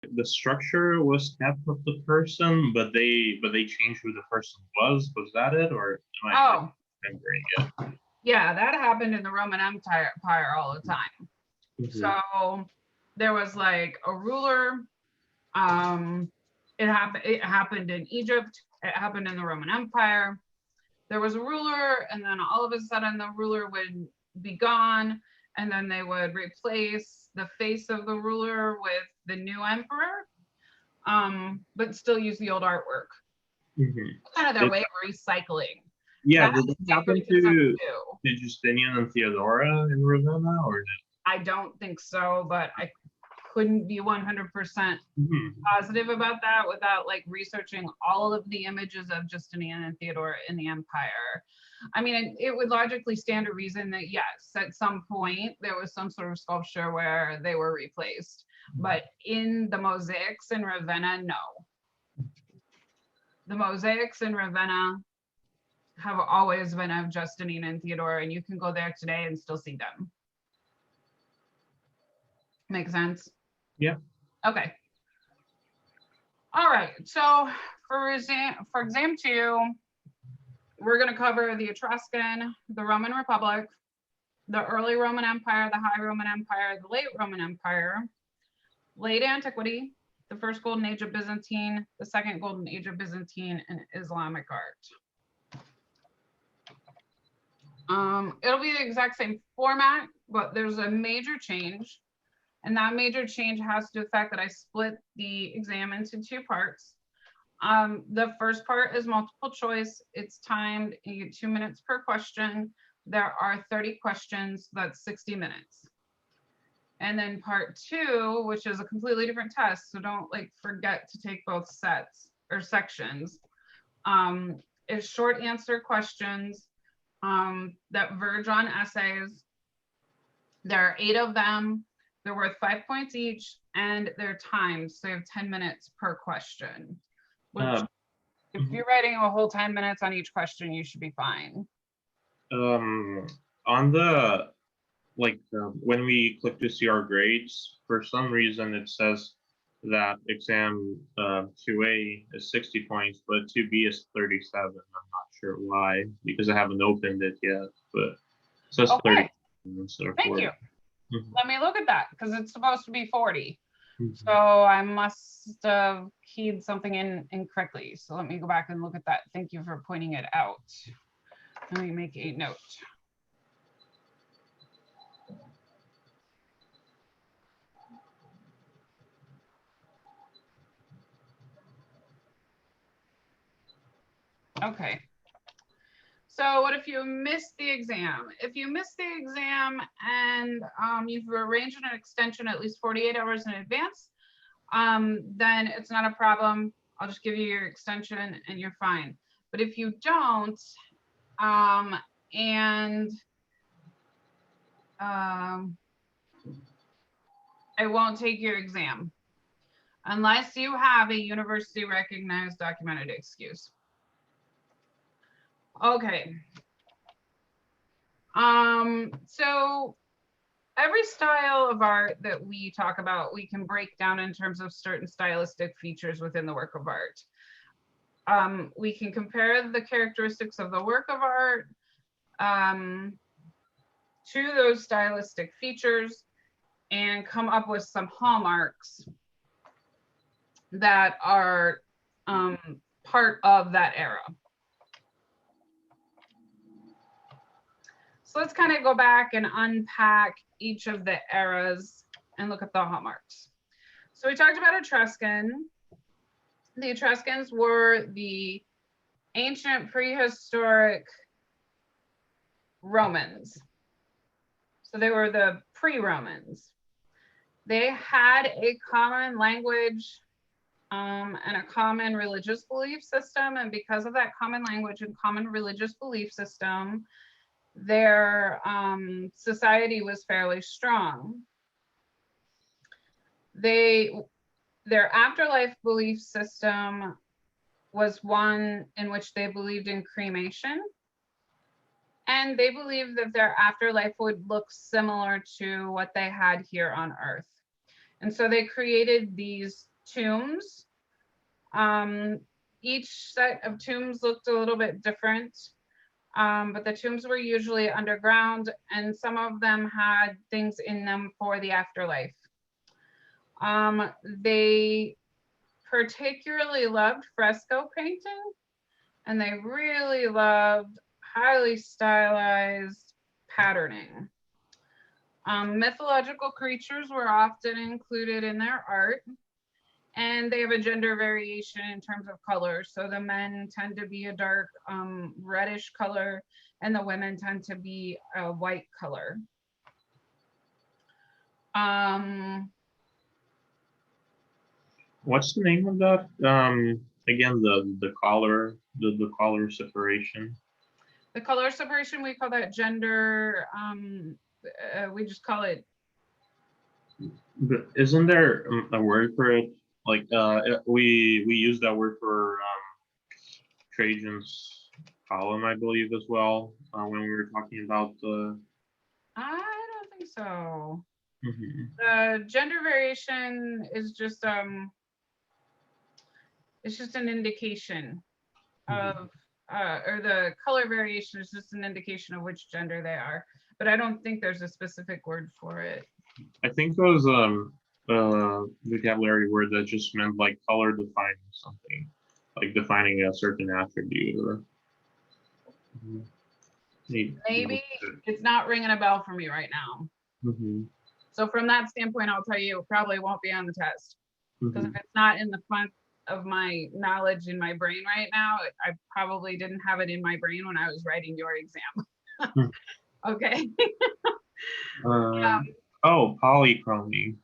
the structure was kept of the person, but they changed who the person was. Was that it, or am I Oh, misremembering it? yeah, that happened in the Roman Empire all the time. Mhm. So there was like a ruler. It happened in Egypt. It happened in the Roman Empire. There was a ruler, and then all of a sudden the ruler would be gone, and then they would replace the face of the ruler with the new emperor, but still use the old artwork. Mhm. Kind of their Did, way of recycling. yeah, That did that made happen pretty good sense too. to Justinian and Theodora in Ravenna, or I don't think so, but I couldn't be 100% Mhm. positive about that without like researching all of the images of Justinian and Theodora in the empire. I mean, it would logically stand to reason that yes, at some point there was some sort of sculpture where they were replaced, but in the mosaics in Ravenna, no. The mosaics in Ravenna have always been of Justinian and Theodora, and you can go there today and still see them. Make sense? Yeah. Okay. All right. So for exam 2, we're going to cover the Etruscan, the Roman Republic, the early Roman Empire, the High Roman Empire, the late Roman Empire, late antiquity, the first golden age of Byzantine, the second golden age of Byzantine, and Islamic art. It'll be the exact same format, but there's a major change. And that major change has to do with the fact that I split the exam into 2 parts. The first part is multiple choice. It's timed. You get 2 minutes per question. There are 30 questions. That's 60 minutes. And then part 2, which is a completely different test, so don't like forget to take both sets or sections, is short answer questions that verge on essays. There are 8 of them. They're worth 5 points each, and they're timed, so you have 10 minutes per question. Which, if you're writing a whole 10 minutes on each question, you should be fine. On the when we click to see our grades, for some reason it says that exam 2A is 60 points, but 2B is 37. I'm not sure why, because I haven't opened it yet, but it says Okay. 30 instead of Thank 40. you. Let me look at that, because it's supposed to be 40. Mhm. So I must have keyed something in incorrectly. So let me go back and look at that. Thank you for pointing it out. Let me make a note. Okay. So what if you missed the exam? If you missed the exam and you've arranged an extension at least 48 hours in advance, then it's not a problem. I'll just give you your extension and you're fine. But if you don't, and I won't take your exam unless you have a university recognized documented excuse. Okay. So every style of art that we talk about, we can break down in terms of certain stylistic features within the work of art. We can compare the characteristics of the work of art to those stylistic features and come up with some hallmarks that are part of that era. So let's kind of go back and unpack each of the eras and look at the hallmarks. So we talked about Etruscan. The Etruscans were the ancient prehistoric Romans. So they were the pre-Romans. They had a common language and a common religious belief system. And because of that common language and common religious belief system, their society was fairly strong. Their afterlife belief system was one in which they believed in cremation. And they believed that their afterlife would look similar to what they had here on Earth. And so they created these tombs. Each set of tombs looked a little bit different, but the tombs were usually underground, and some of them had things in them for the afterlife. They particularly loved fresco painting, and they really loved highly stylized patterning. Mythological creatures were often included in their art, and they have a gender variation in terms of color. So the men tend to be a dark reddish color, and the women tend to be a white color. What's the name of that? Again, the color, the color separation. The color separation, we call that gender. We just call it. But isn't there a word for it? Like we use that word for Trajan's column, I believe, as well, when we were talking about the. I don't think so. Mm-hmm. The gender variation is just it's just an indication of or the color variation is just an indication of which gender they are, but I don't think there's a specific word for it. I think it was vocabulary word that just meant like color defining something, like defining a certain attribute or. Maybe it's not ringing a bell for me right now. So from that standpoint, I'll tell you, it probably won't be on the test, because if it's not in the front of my knowledge in my brain right now, I probably didn't have it in my brain when I was writing your exam. Okay. Oh, polychromy.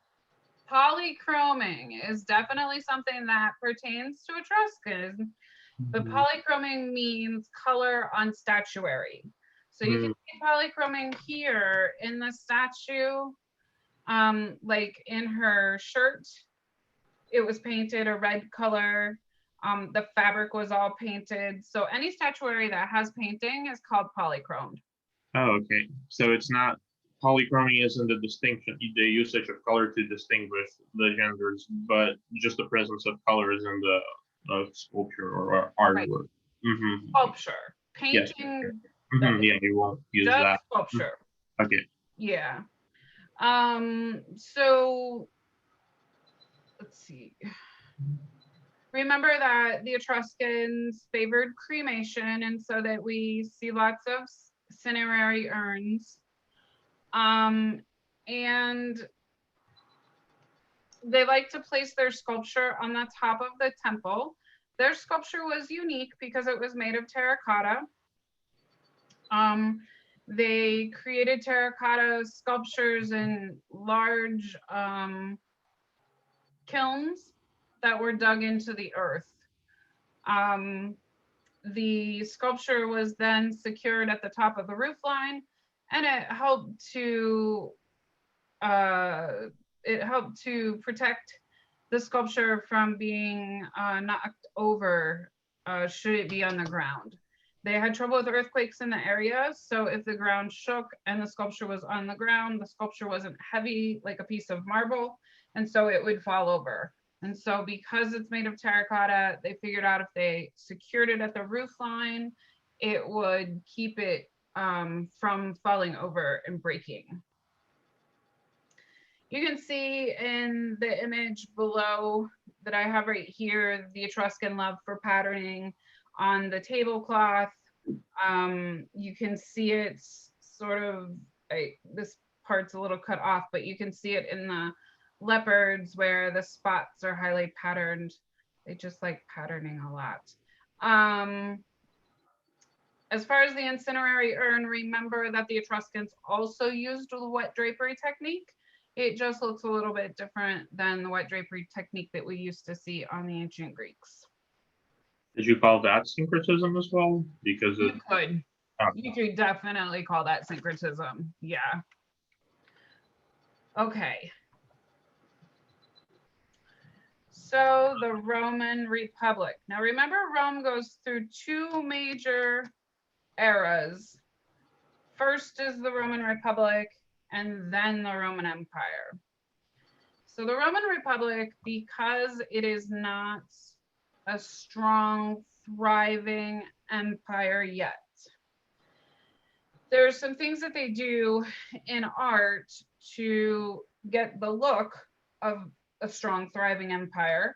Polychroming is definitely something that pertains to Etruscans, but polychroming means color on statuary. So you can see polychroming here in the statue, like in her shirt, it was painted a red color. The fabric was all painted. So any statuary that has painting is called polychromed. Oh, okay. So it's not, polychromy isn't the distinction, the usage of color to distinguish the genders, but just the presence of colors in the sculpture or artwork. Right. Sculpture, painting. Yes. Yeah, you won't use just that. Sculpture. Okay. Yeah. So let's see. Remember that the Etruscans favored cremation, and so that we see lots of cinerary urns. And they like to place their sculpture on the top of the temple. Their sculpture was unique because it was made of terracotta. They created terracotta sculptures in large kilns that were dug into the earth. The sculpture was then secured at the top of the roof line, and it helped to protect the sculpture from being knocked over should it be on the ground. They had trouble with earthquakes in the area, so if the ground shook and the sculpture was on the ground, the sculpture wasn't heavy like a piece of marble, and so it would fall over. And so because it's made of terracotta, they figured out if they secured it at the roof line, it would keep it from falling over and breaking. You can see in the image below that I have right here, the Etruscan love for patterning on the tablecloth. You can see it sort of, this part's a little cut off, but you can see it in the leopards where the spots are highly patterned. They just like patterning a lot. As far as the incinerary urn, remember that the Etruscans also used the wet drapery technique. It just looks a little bit different than the wet drapery technique that we used to see on the ancient Greeks. Did you call that syncretism as well? Because you could. You could definitely call that syncretism. Yeah. Okay. So the Roman Republic. Now remember, Rome goes through two major eras. First is the Roman Republic, and then the Roman Empire. So the Roman Republic, because it is not a strong, thriving empire yet, there's some things that they do in art to get the look of a strong, thriving empire,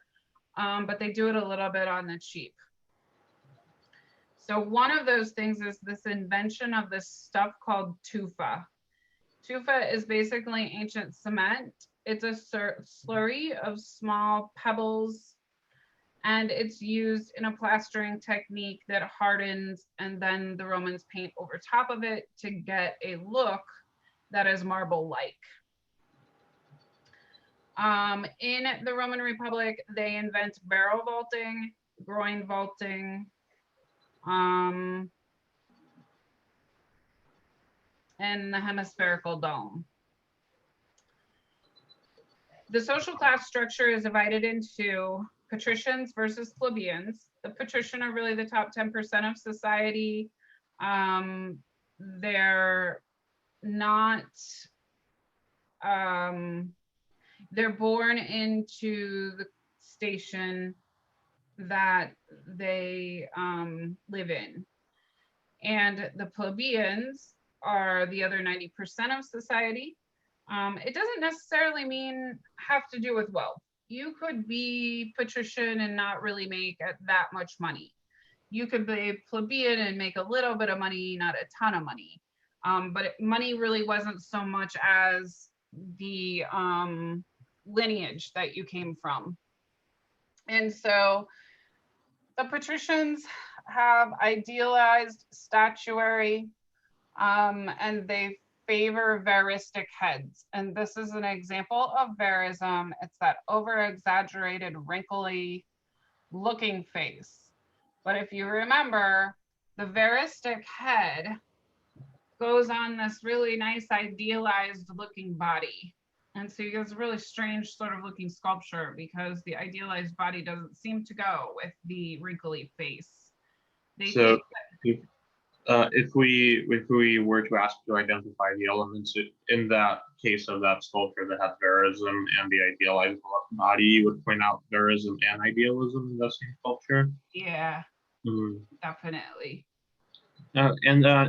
but they do it a little bit on the cheap. So one of those things is this invention of this stuff called tufa. Tufa is basically ancient cement. It's a slurry of small pebbles, and it's used in a plastering technique that hardens, and then the Romans paint over top of it to get a look that is marble-like. In the Roman Republic, they invent barrel vaulting, groin vaulting, and the hemispherical dome. The social class structure is divided into patricians versus plebeians. The patrician are really the top 10% of society. They're not, they're born into the station that they live in. And the plebeians are the other 90% of society. It doesn't necessarily mean have to do with wealth. You could be patrician and not really make that much money. You could be plebeian and make a little bit of money, not a ton of money. But money really wasn't so much as the lineage that you came from. And so the patricians have idealized statuary, and they favor veristic heads. And this is an example of verism. It's that over-exaggerated, wrinkly looking face. But if you remember, the veristic head goes on this really nice idealized looking body. And so you get this really strange sort of looking sculpture because the idealized body doesn't seem to go with the wrinkly face. So if we were to ask to identify the elements in that case of that sculpture that has verism and the idealized body, you would point out verism and idealism in the same sculpture? Yeah, definitely. And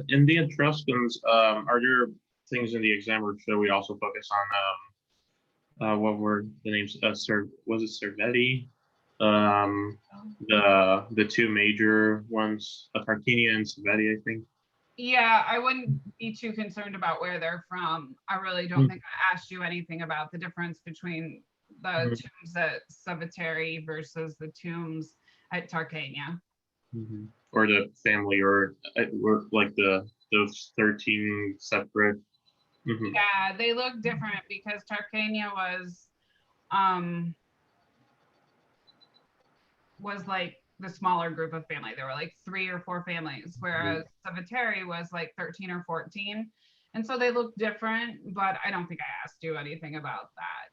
in the Etruscans, are there things in the exam, or should we also focus on what were the names? Was it Cerveti? The two major ones, Tarquinia and Cerveti, I think. Yeah, I wouldn't be too concerned about where they're from. I really don't think I asked you anything about the difference between the tombs at Cerveteri versus the tombs at Tarquania. Or the family, or like those 13 separate. Yeah, they look different because Tarquania was like the smaller group of family. There were like 3 or 4 families, whereas Cerveteri was like 13 or 14. And so they look different, but I don't think I asked you anything about that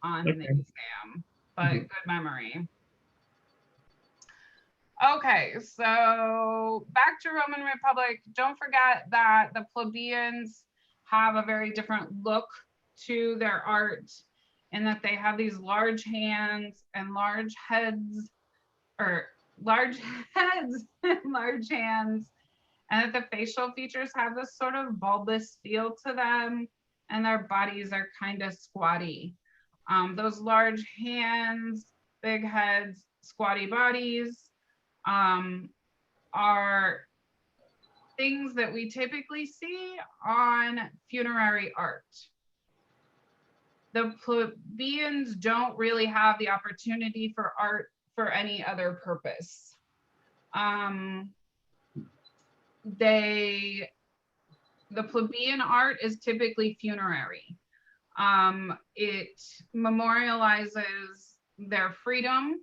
on the exam, but good memory. Okay, so back to Roman Republic. Don't forget that the plebeians have a very different look to their art, in that they have these large hands and large heads, or large heads and large hands, and that the facial features have this sort of bulbous feel to them, and their bodies are kind of squatty. Those large hands, big heads, squatty bodies are things that we typically see on funerary art. The plebeians don't really have the opportunity for art for any other purpose. The plebeian art is typically funerary. It memorializes their freedom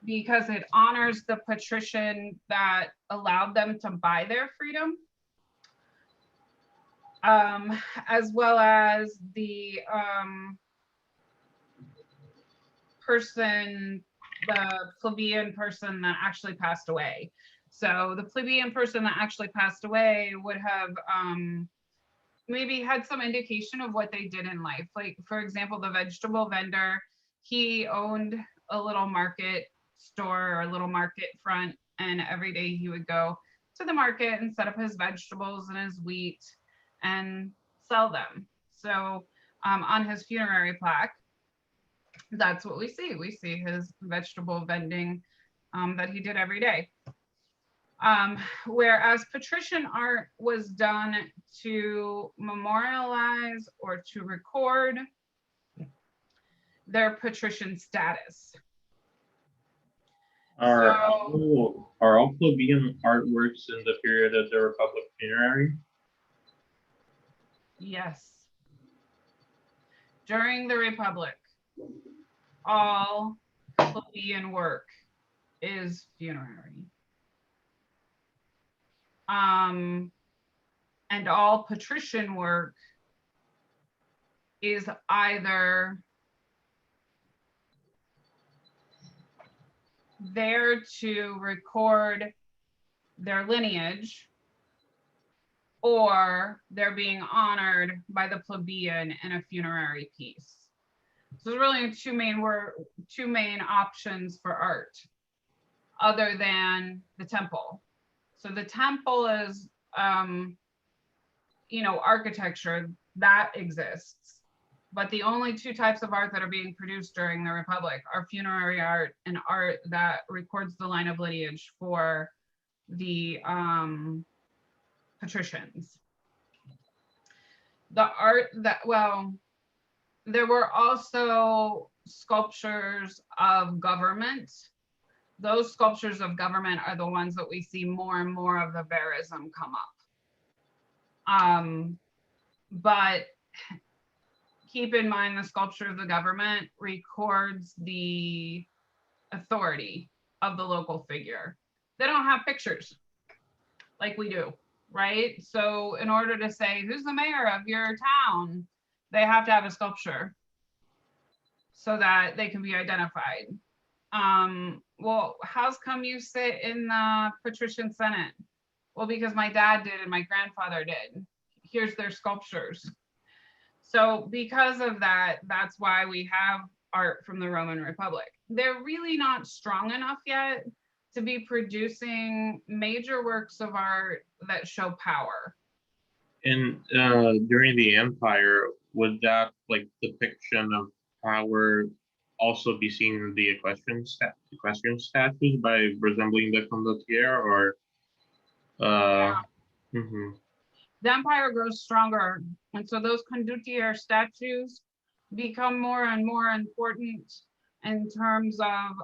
because it honors the patrician that allowed them to buy their freedom, as well as the plebeian person that actually passed away. So the plebeian person that actually passed away would have maybe had some indication of what they did in life. Like, for example, the vegetable vendor, he owned a little market store or a little market front, and every day he would go to the market and set up his vegetables and his wheat and sell them. So on his funerary plaque, that's what we see. We see his vegetable vending that he did every day. Whereas patrician art was done to memorialize or to record their patrician status. Are all plebeian artworks in the period of the Republic funerary? Yes. During the Republic, all plebeian work is funerary. And all patrician work is either there to record their lineage, or they're being honored by the plebeian in a funerary piece. So there's really two main options for art other than the temple. So the temple is, architecture that exists, but the only two types of art that are being produced during the Republic are funerary art and art that records the line of lineage for the patricians. The art that, well, there were also sculptures of government. Those sculptures of government are the ones that we see more and more of the verism come up. But keep in mind, the sculpture of the government records the authority of the local figure. They don't have pictures like we do, right? So in order to say who's the mayor of your town, they have to have a sculpture so that they can be identified. Well, how's come you sit in the patrician senate? Well, because my dad did and my grandfather did. Here's their sculptures. So because of that, that's why we have art from the Roman Republic. They're really not strong enough yet to be producing major works of art that show power. And during the Empire, would that depiction of power also be seen in the equestrian statues by resembling the condottiere, or? Yeah. Mm-hmm. The empire grows stronger, and so those condottiere statues become more and more important in terms of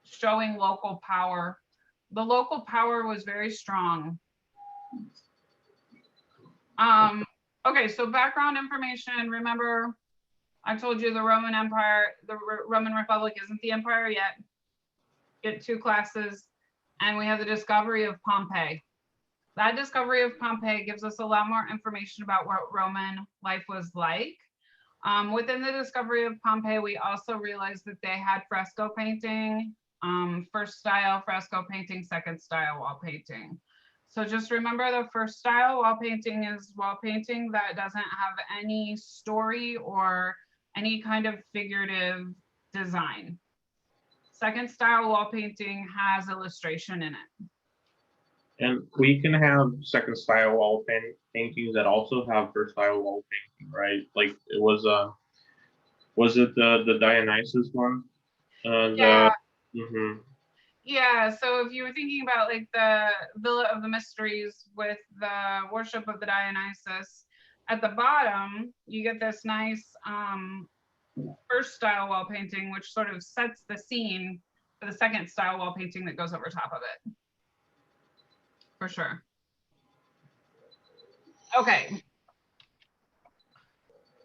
showing local power. The local power was very strong. Okay, so background information. Remember, I told you the Roman Empire, the Roman Republic isn't the empire yet. Get 2 classes, and we have the discovery of Pompeii. That discovery of Pompeii gives us a lot more information about what Roman life was like. Within the discovery of Pompeii, we also realized that they had fresco painting, first style fresco painting, second style wall painting. So just remember, the first style wall painting is wall painting that doesn't have any story or any kind of figurative design. Second style wall painting has illustration in it. And we can have second style wall paintings that also have first style wall painting, right? Like it was it the Dionysus one? Yeah. Mm-hmm. Yeah, so if you were thinking about like the Villa of the Mysteries with the worship of the Dionysus, at the bottom, you get this nice first style wall painting, which sort of sets the scene for the second style wall painting that goes over top of it. For sure. Okay.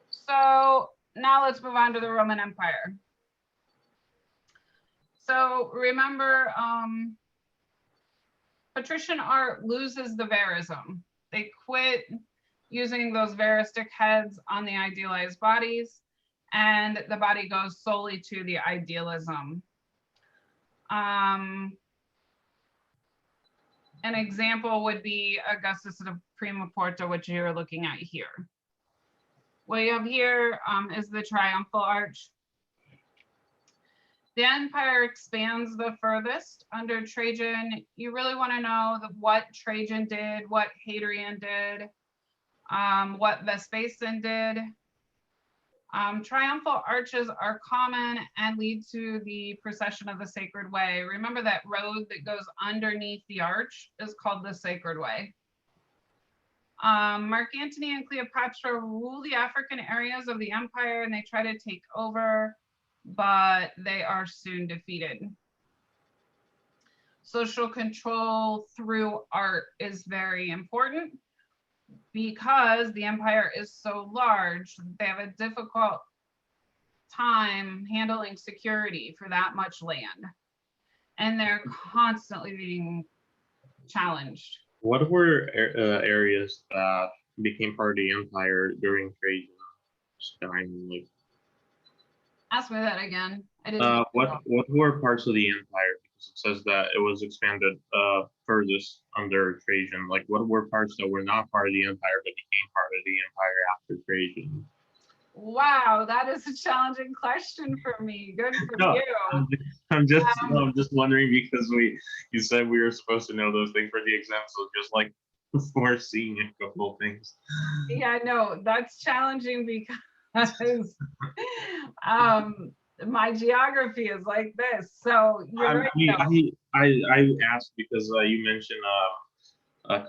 So now let's move on to the Roman Empire. So remember, patrician art loses the verism. They quit using those veristic heads on the idealized bodies, and the body goes solely to the idealism. An example would be Augustus de Prima Porta, which you're looking at here. What you have here is the triumphal arch. The empire expands the furthest under Trajan. You really want to know what Trajan did, what Hadrian did, what Vespasian did. Triumphal arches are common and lead to the procession of the Sacred Way. Remember that road that goes underneath the arch is called the Sacred Way. Mark Antony and Cleopatra rule the African areas of the empire, and they try to take over, but they are soon defeated. Social control through art is very important because the empire is so large. They have a difficult time handling security for that much land, and they're constantly being challenged. What were areas that became part of the empire during Trajan's time? Like, ask me that again. I didn't. What were parts of the empire? Because it says that it was expanded furthest under Trajan. Like, what were parts that were not part of the empire but became part of the empire after Trajan? Wow, that is a challenging question for me. Good for No, you. I'm just wondering because you said we were supposed to know those things for the exam, so just like foreseeing a couple of things. Yeah, no, that's challenging because my geography is like this. So you're right. I asked because you mentioned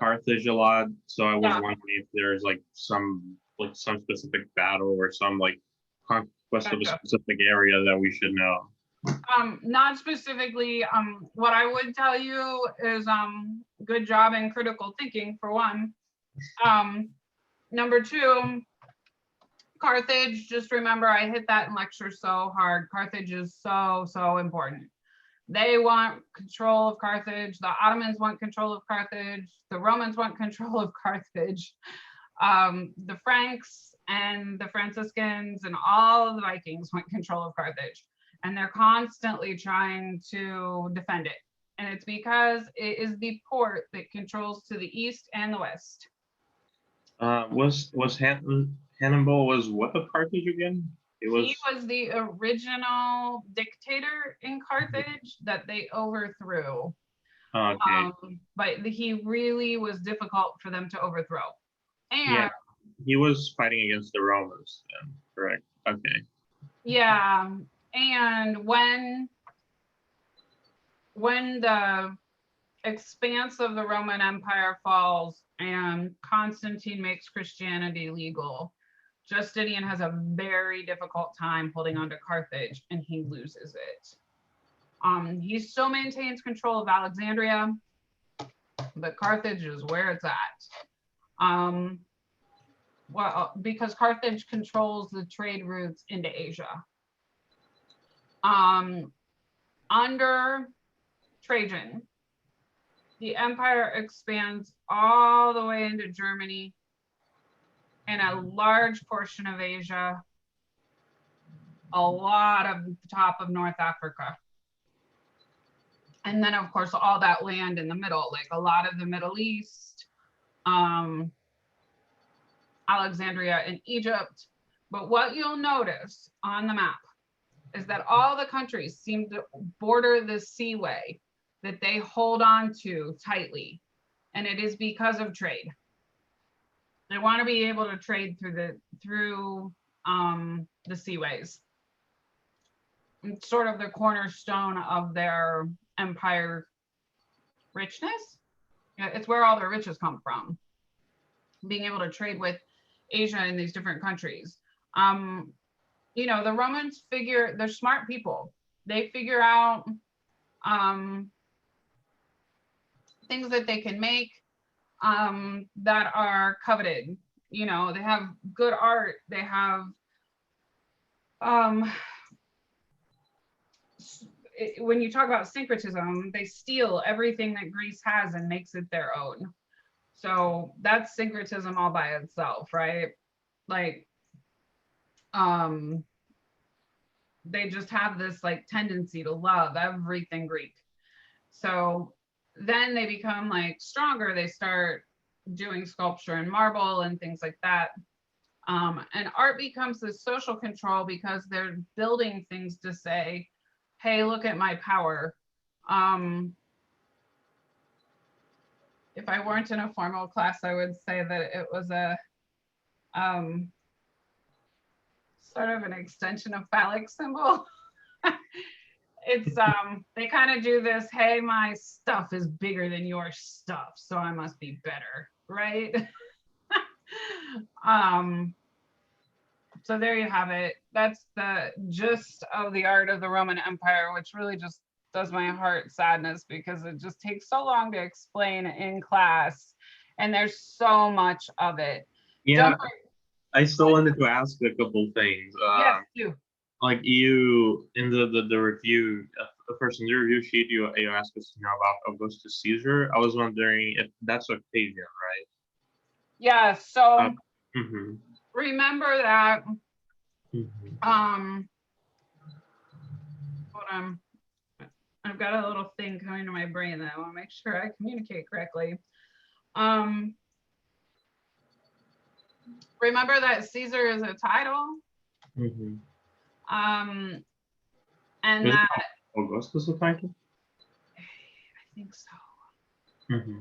Carthage a lot, so I was wondering if there's like some specific battle or some like conquest of a specific area that we should know. Not specifically. What I would tell you is good job in critical thinking for one. Number two, Carthage, just remember I hit that in lecture so hard. Carthage is so important. They want control of Carthage. The Ottomans want control of Carthage. The Romans want control of Carthage. The Franks and the Franciscans and all of the Vikings want control of Carthage. And they're constantly trying to defend it. And it's because it is the port that controls to the east and the west. Was Hannibal was what of Carthage again? He was the original dictator in Carthage that they overthrew. Okay. But he really was difficult for them to overthrow. And yeah, he was fighting against the Romans then, correct? Okay. Yeah, and when the expanse of the Roman Empire falls and Constantine makes Christianity legal, Justinian has a very difficult time holding on to Carthage, and he loses it. He still maintains control of Alexandria, but Carthage is where it's at. Well, because Carthage controls the trade routes into Asia. Under Trajan, the empire expands all the way into Germany and a large portion of Asia, a lot of the top of North Africa. And then, of course, all that land in the middle, like a lot of the Middle East, Alexandria and Egypt. But what you'll notice on the map is that all the countries seem to border the seaway that they hold on to tightly. And it is because of trade. They want to be able to trade through the seaways. It's sort of the cornerstone of their empire richness. It's where all their riches come from. Being able to trade with Asia in these different countries. You know, the Romans they're smart people. They figure out things that they can make that are coveted. You know, they have good art. They have when you talk about syncretism, they steal everything that Greece has and makes it their own. So that's syncretism all by itself, right? Like, they just have this like tendency to love everything Greek. So then they become like stronger. They start doing sculpture and marble and things like that. And art becomes this social control because they're building things to say, hey, look at my power. If I weren't in a formal class, I would say that it was a sort of an extension of phallic symbol. It's they kind of do this, hey, my stuff is bigger than your stuff, so I must be better, right? So there you have it. That's the gist of the art of the Roman Empire, which really just does my heart sadness because it just takes so long to explain in class, and there's so much of it. Yeah, I still wanted to ask a couple things. Yes, do. Like you in the review, first in the review sheet, you asked us about Augustus Caesar. I was wondering if that's Octavian, right? Yeah. So Mm-hmm. remember that. Mm-hmm. Hold on. I've got a little thing coming to my brain that I want to make sure I communicate correctly. Remember that Caesar is a title. Mm-hmm. And Is that Augustus a title? I think so. Mm-hmm.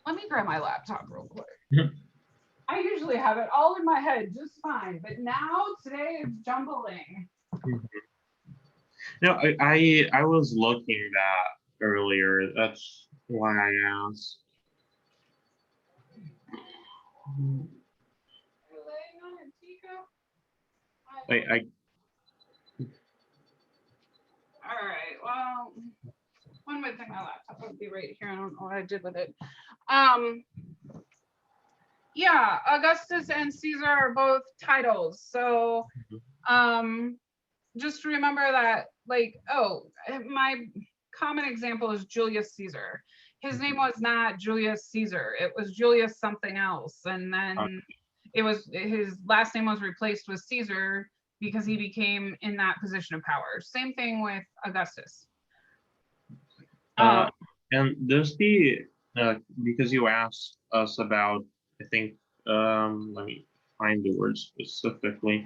Let me grab my laptop real quick. Mm-hmm. I usually have it all in my head just fine, but now today it's jumbling. Mm-hmm. No, I was looking that earlier. That's why I asked. I All right. Well, one would think my laptop would be right here. I don't know what I did with it. Yeah, Augustus and Caesar are both titles. So just remember that, like, oh, my common example is Julius Caesar. His name was not Julius Caesar. It was Julius something else. And then it was, his last name was replaced with Caesar because he became in that position of power. Same thing with Augustus. and there's the because you asked us about, I think, let me find the word specifically,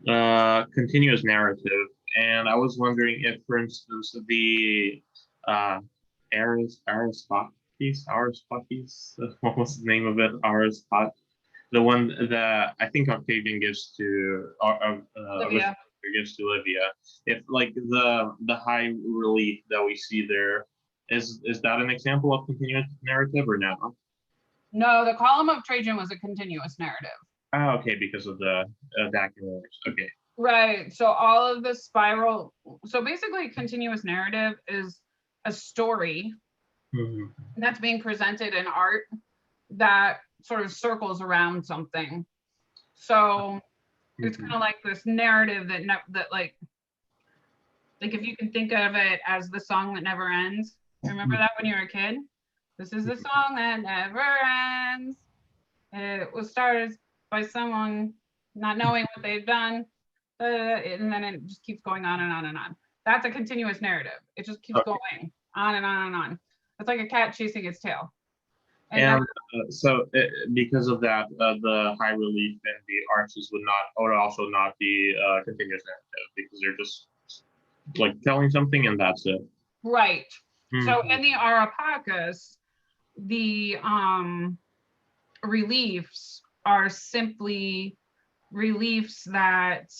continuous narrative, and I was wondering if, for instance, the Aristotle, what was the name of it? Aristotle, the one that I think Octavian gives to Livia. gives to Livia. If like the high relief that we see there, is that an example of continuous narrative or no? No, the column of Trajan was a continuous narrative. Oh, okay, because of the dacular. Okay. Right. So all of the spiral. So basically, continuous narrative is a story that's being presented in art that sort of circles around something. So it's kind of like this narrative that like if you can think of it as the song that never ends. Remember that when you were a kid? This is the song that never ends. It was started by someone not knowing what they've done, and then it just keeps going on and on and on. That's a continuous narrative. It just keeps going on and on and on. It's like a cat chasing its tail. And so because of that, the high relief and the arches would also not be continuous narrative because they're just like telling something and that's it. Right. So in the Areopagus, the reliefs are simply reliefs that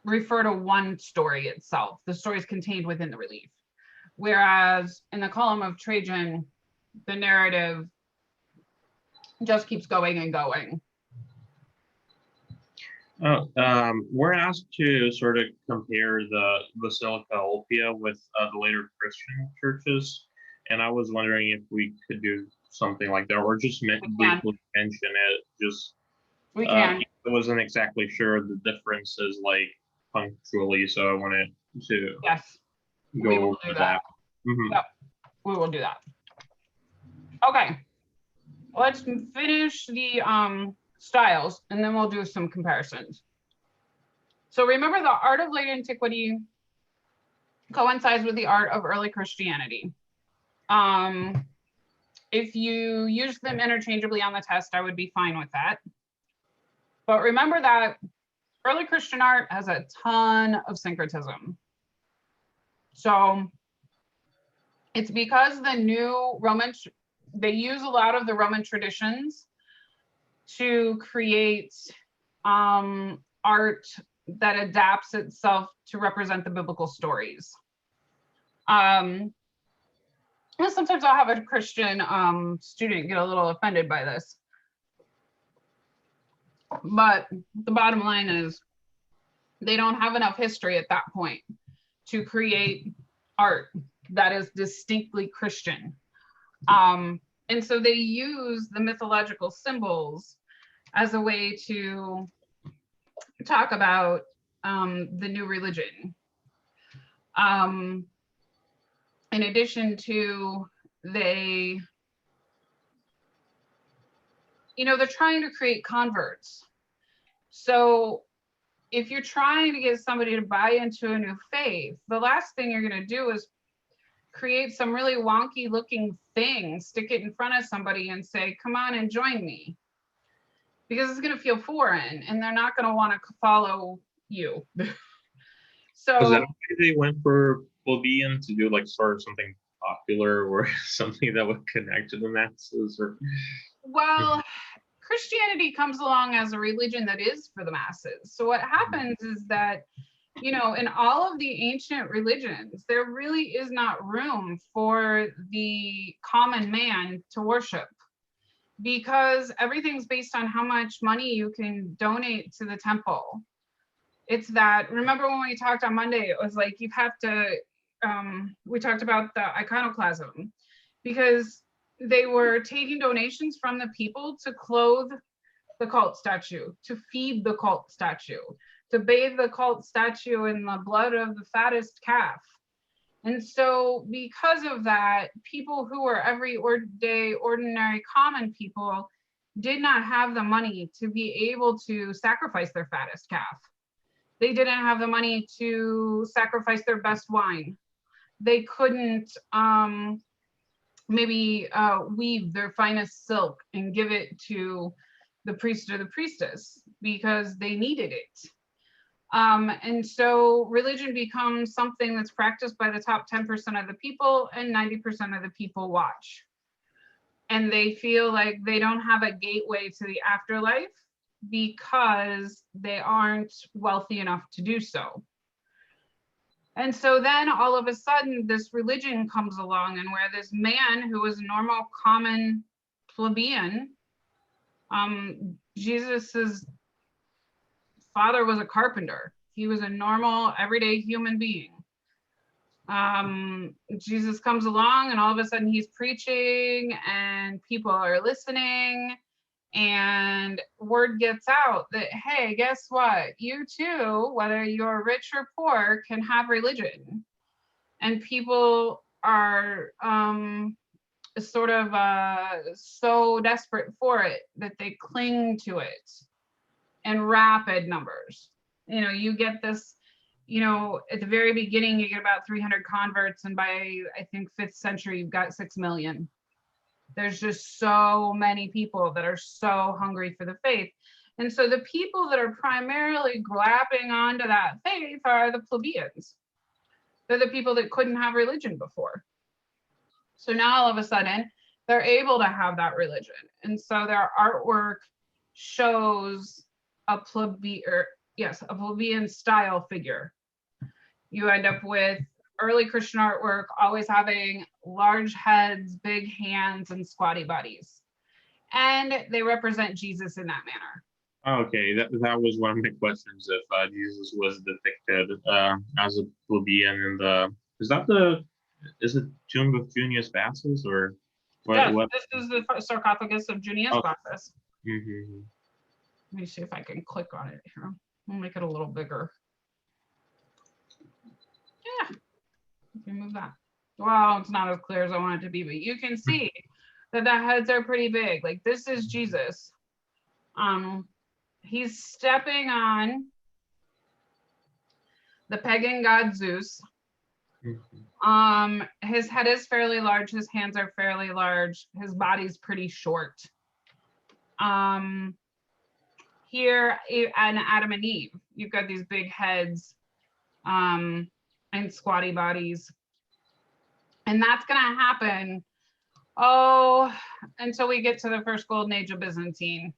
refer to one story itself. The story is contained within the relief. Whereas in the column of Trajan, the narrative just keeps going and going. We're asked to sort of compare the Basilica Olpia with the later Christian churches, and I was wondering if we could do something like that, or just briefly mention it. Just we can. I wasn't exactly sure the differences, like punctually, so I wanted to go over that. Yep, we will do that. Okay, let's finish the styles and then we'll do some comparisons. So remember, the art of late antiquity coincides with the art of early Christianity. If you use them interchangeably on the test, I would be fine with that. But remember that early Christian art has a ton of syncretism. So it's because the new Roman, they use a lot of the Roman traditions to create art that adapts itself to represent the biblical stories. And sometimes I'll have a Christian student get a little offended by this. But the bottom line is they don't have enough history at that point to create art that is distinctly Christian. And so they use the mythological symbols as a way to talk about the new religion. In addition to they're trying to create converts. So if you're trying to get somebody to buy into a new faith, the last thing you're going to do is create some really wonky looking thing, stick it in front of somebody and say, come on and join me. Because it's going to feel foreign and they're not going to want to follow you. So was that why they went for plebeian, to do like sort of something popular or something that would connect to the masses? Or well, Christianity comes along as a religion that is for the masses. So what happens is that, in all of the ancient religions, there really is not room for the common man to worship, because everything's based on how much money you can donate to the temple. It's that, remember when we talked on Monday, it was like you have to, we talked about the iconoclasm, because they were taking donations from the people to clothe the cult statue, to feed the cult statue, to bathe the cult statue in the blood of the fattest calf. And so because of that, people who were everyday ordinary common people did not have the money to be able to sacrifice their fattest calf. They didn't have the money to sacrifice their best wine. They couldn't maybe weave their finest silk and give it to the priest or the priestess because they needed it. And so religion becomes something that's practiced by the top 10% of the people, and 90% of the people watch. And they feel like they don't have a gateway to the afterlife because they aren't wealthy enough to do so. And so then all of a sudden this religion comes along, and where this man who was a normal common plebeian, Jesus's father was a carpenter. He was a normal everyday human being. Jesus comes along and all of a sudden he's preaching and people are listening, and word gets out that, hey, guess what? You too, whether you're rich or poor, can have religion. And people are sort of so desperate for it that they cling to it in rapid numbers. You get this, at the very beginning, you get about 300 converts, and by, I think, 5th century, you've got 6 million. There's just so many people that are so hungry for the faith. And so the people that are primarily grabbing onto that faith are the plebeians. They're the people that couldn't have religion before. So now all of a sudden, they're able to have that religion. And so their artwork shows a plebeian style figure. You end up with early Christian artwork always having large heads, big hands, and squatty bodies. And they represent Jesus in that manner. Okay, that was one of my questions. If Jesus was depicted as a plebeian in is it Tomb of Junius Bassus, or what? Yes, this is the sarcophagus of Junius Bassus. Mm-hmm. Let me see if I can click on it here. I'll make it a little bigger. Yeah, you can move that. Well, it's not as clear as I want it to be, but you can see that the heads are pretty big. Like, this is Jesus. He's stepping on the pagan god Zeus. His head is fairly large. His hands are fairly large. His body's pretty short. Here and Adam and Eve, you've got these big heads and squatty bodies. And that's going to happen, until we get to the first golden age of Byzantine.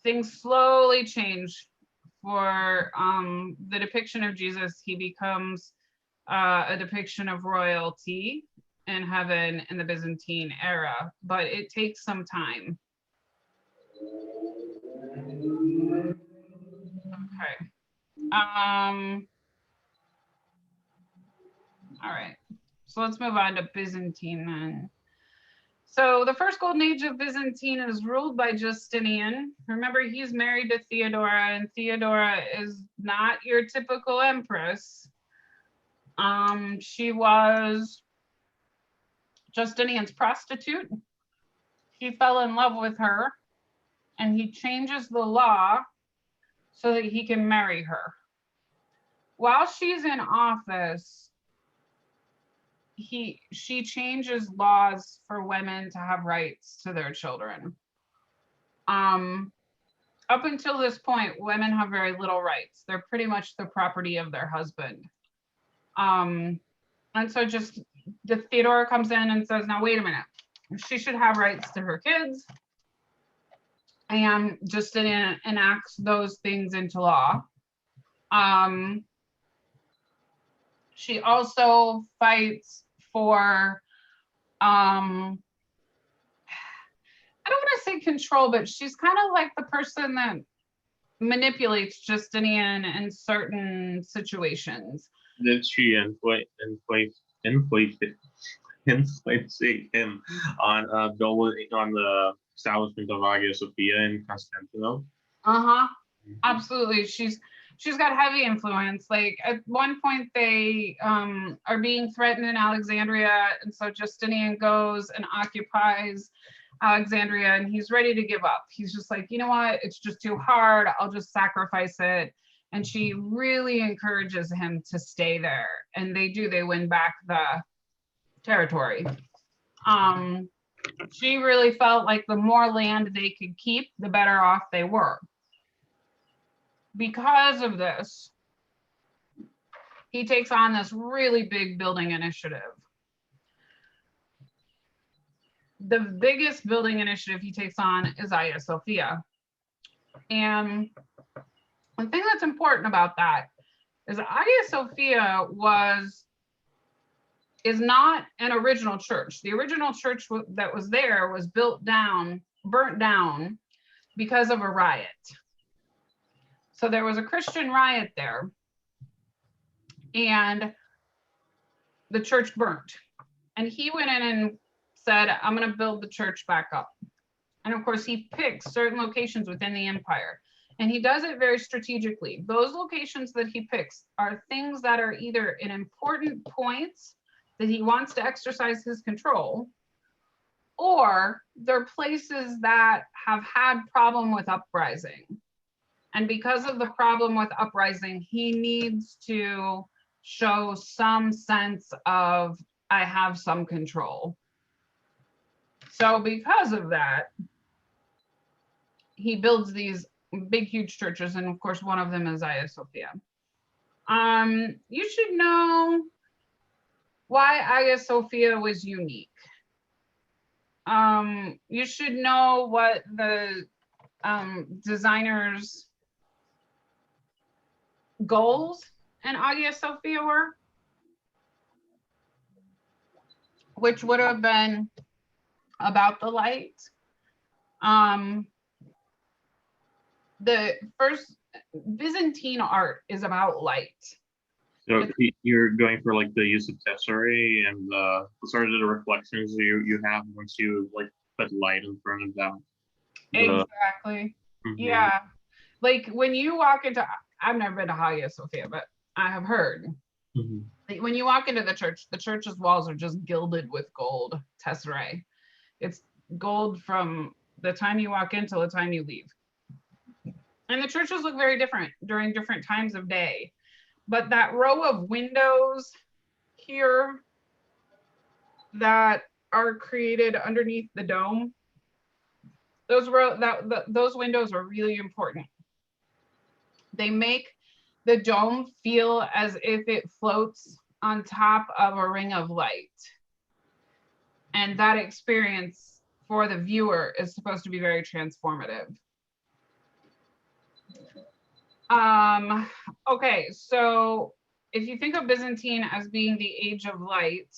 Things slowly change for the depiction of Jesus. He becomes a depiction of royalty in heaven in the Byzantine era, but it takes some time. Okay. All right. So let's move on to Byzantine then. So the first golden age of Byzantine is ruled by Justinian. Remember, he's married to Theodora, and Theodora is not your typical empress. She was Justinian's prostitute. He fell in love with her, and he changes the law so that he can marry her. While she's in office, she changes laws for women to have rights to their children. Up until this point, women have very little rights. They're pretty much the property of their husband. And so just the Theodora comes in and says, now wait a minute, she should have rights to her kids. And Justinian enacts those things into law. She also fights for, I don't want to say control, but she's kind of like the person that manipulates Justinian in certain situations. Did she influence him on building on the establishment of Hagia Sophia in Constantinople? Absolutely. She's got heavy influence. Like at one point they are being threatened in Alexandria, and so Justinian goes and occupies Alexandria, and he's ready to give up. He's just like, you know what, it's just too hard, I'll just sacrifice it. And she really encourages him to stay there, and they win back the territory. She really felt like the more land they could keep, the better off they were. Because of this, he takes on this really big building initiative. The biggest building initiative he takes on is Hagia Sophia. And one thing that's important about that is Hagia Sophia is not an original church. The original church that was there was burnt down because of a riot. So there was a Christian riot there, and the church burnt. And he went in and said, I'm going to build the church back up. And of course, he picks certain locations within the empire, and he does it very strategically. Those locations that he picks are things that are either in important points that he wants to exercise his control, or they're places that have had problem with uprising. And because of the problem with uprising, he needs to show some sense of, I have some control. So because of that, he builds these big, huge churches. And of course, one of them is Hagia Sophia. You should know why Hagia Sophia was unique. You should know what the designers' goals in Hagia Sophia were, which would have been about the light. The first Byzantine art is about light. So you're going for like the use of tesserae and the sort of the reflections you have once you like put light in front of them. Exactly. Yeah. Like when you walk into, I've never been to Hagia Sophia, but I have heard. Like when you walk into the church's walls are just gilded with gold tesserae. It's gold from the time you walk in till the time you leave. And the churches look very different during different times of day. But that row of windows here that are created underneath the dome, those windows are really important. They make the dome feel as if it floats on top of a ring of light. And that experience for the viewer is supposed to be very transformative. Okay, so if you think of Byzantine as being the age of light,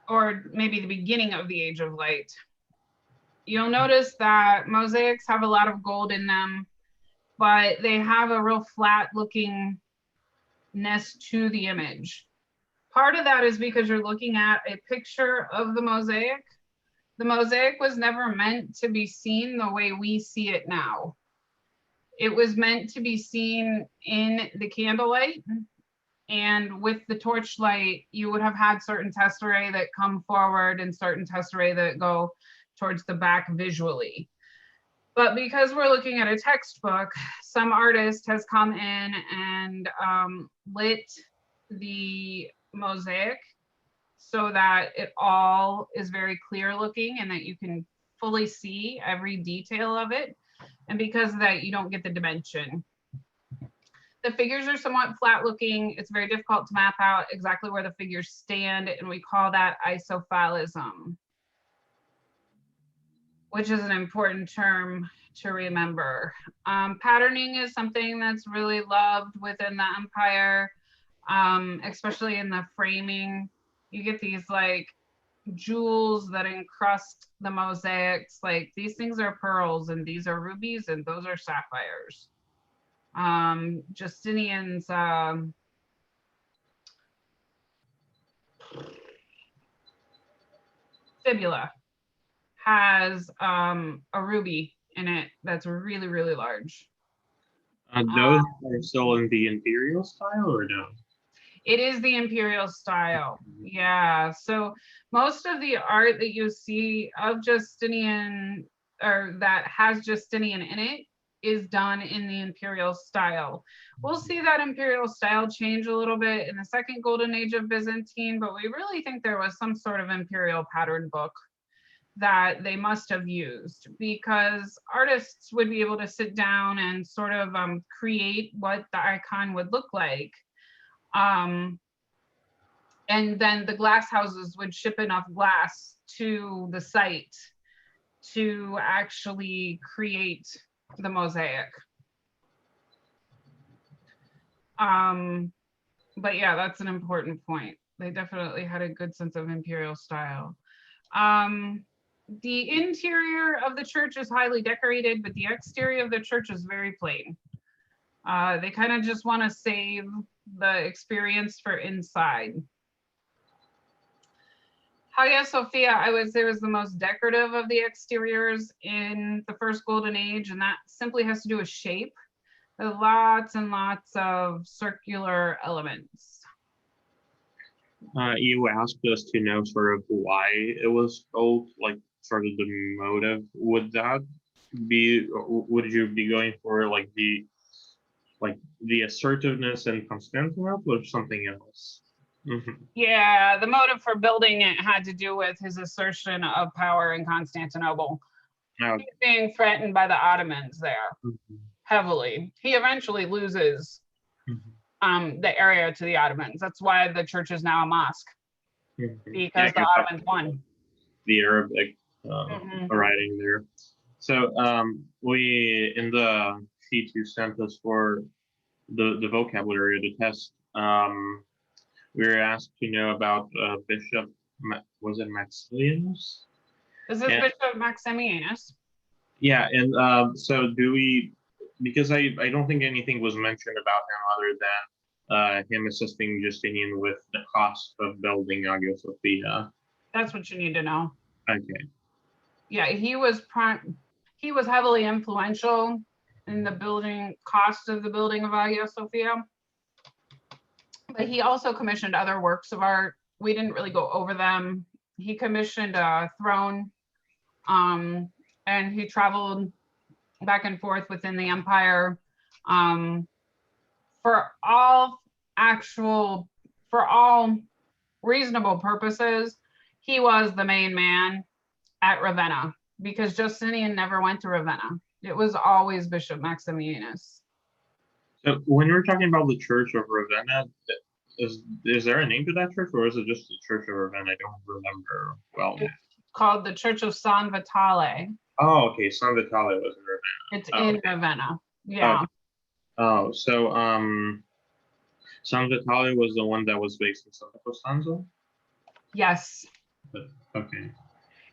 or maybe the beginning of the age of light, you'll notice that mosaics have a lot of gold in them, but they have a real flat lookingness to the image. Part of that is because you're looking at a picture of the mosaic. The mosaic was never meant to be seen the way we see it now. It was meant to be seen in the candlelight, and with the torchlight, you would have had certain tesserae that come forward and certain tesserae that go towards the back visually. But because we're looking at a textbook, some artist has come in and lit the mosaic so that it all is very clear looking and that you can fully see every detail of it. And because of that, you don't get the dimension. The figures are somewhat flat looking. It's very difficult to map out exactly where the figures stand, and we call that isophalism, which is an important term to remember. Patterning is something that's really loved within the empire, especially in the framing. You get these like jewels that encrust the mosaics. Like these things are pearls and these are rubies and those are sapphires. Justinian's fibula has a ruby in it that's really, really large. Those are still in the imperial style or no? It is the imperial style. Yeah. So most of the art that you see of Justinian, or that has Justinian in it, is done in the imperial style. We'll see that imperial style change a little bit in the second golden age of Byzantine, but we really think there was some sort of imperial pattern book that they must have used, because artists would be able to sit down and sort of create what the icon would look like. And then the glass houses would ship enough glass to the site to actually create the mosaic. But yeah, that's an important point. They definitely had a good sense of imperial style. The interior of the church is highly decorated, but the exterior of the church is very plain. They kind of just want to save the experience for inside. Hagia Sophia, I would say, was the most decorative of the exteriors in the first golden age, and that simply has to do with shape. There's lots and lots of circular elements. You asked us to know sort of why it was called, like sort of the motive. Would that be, would you be going for like the assertiveness in Constantinople or something else? Yeah, the motive for building it had to do with his assertion of power in Constantinople. He's being threatened by the Ottomans there heavily. He eventually loses the area to the Ottomans. That's why the church is now a mosque, because the Ottomans won. The Arabic writing there. So we, in the sheet you sent us for the vocabulary of the test, we were asked to know about Bishop, was it Maximianus? This is Bishop Maximianus. Yeah, and so do we, because I don't think anything was mentioned about him other than him assisting Justinian with the cost of building Hagia Sophia. That's what you need to know. Okay. Yeah, he was heavily influential in the building cost of the building of Hagia Sophia. But he also commissioned other works of art. We didn't really go over them. He commissioned a throne, and he traveled back and forth within the empire. For all actual, for all reasonable purposes, he was the main man at Ravenna, because Justinian never went to Ravenna. It was always Bishop Maximianus. So when we're talking about the Church of Ravenna, is there a name to that church, or is it just the Church of Ravenna? I don't remember well. It's called the Church of San Vitale. Oh, okay. San Vitale was in Ravenna. It's in Ravenna. Yeah. Oh, so San Vitale was the one that was based in Santa Costanza? Yes. Okay.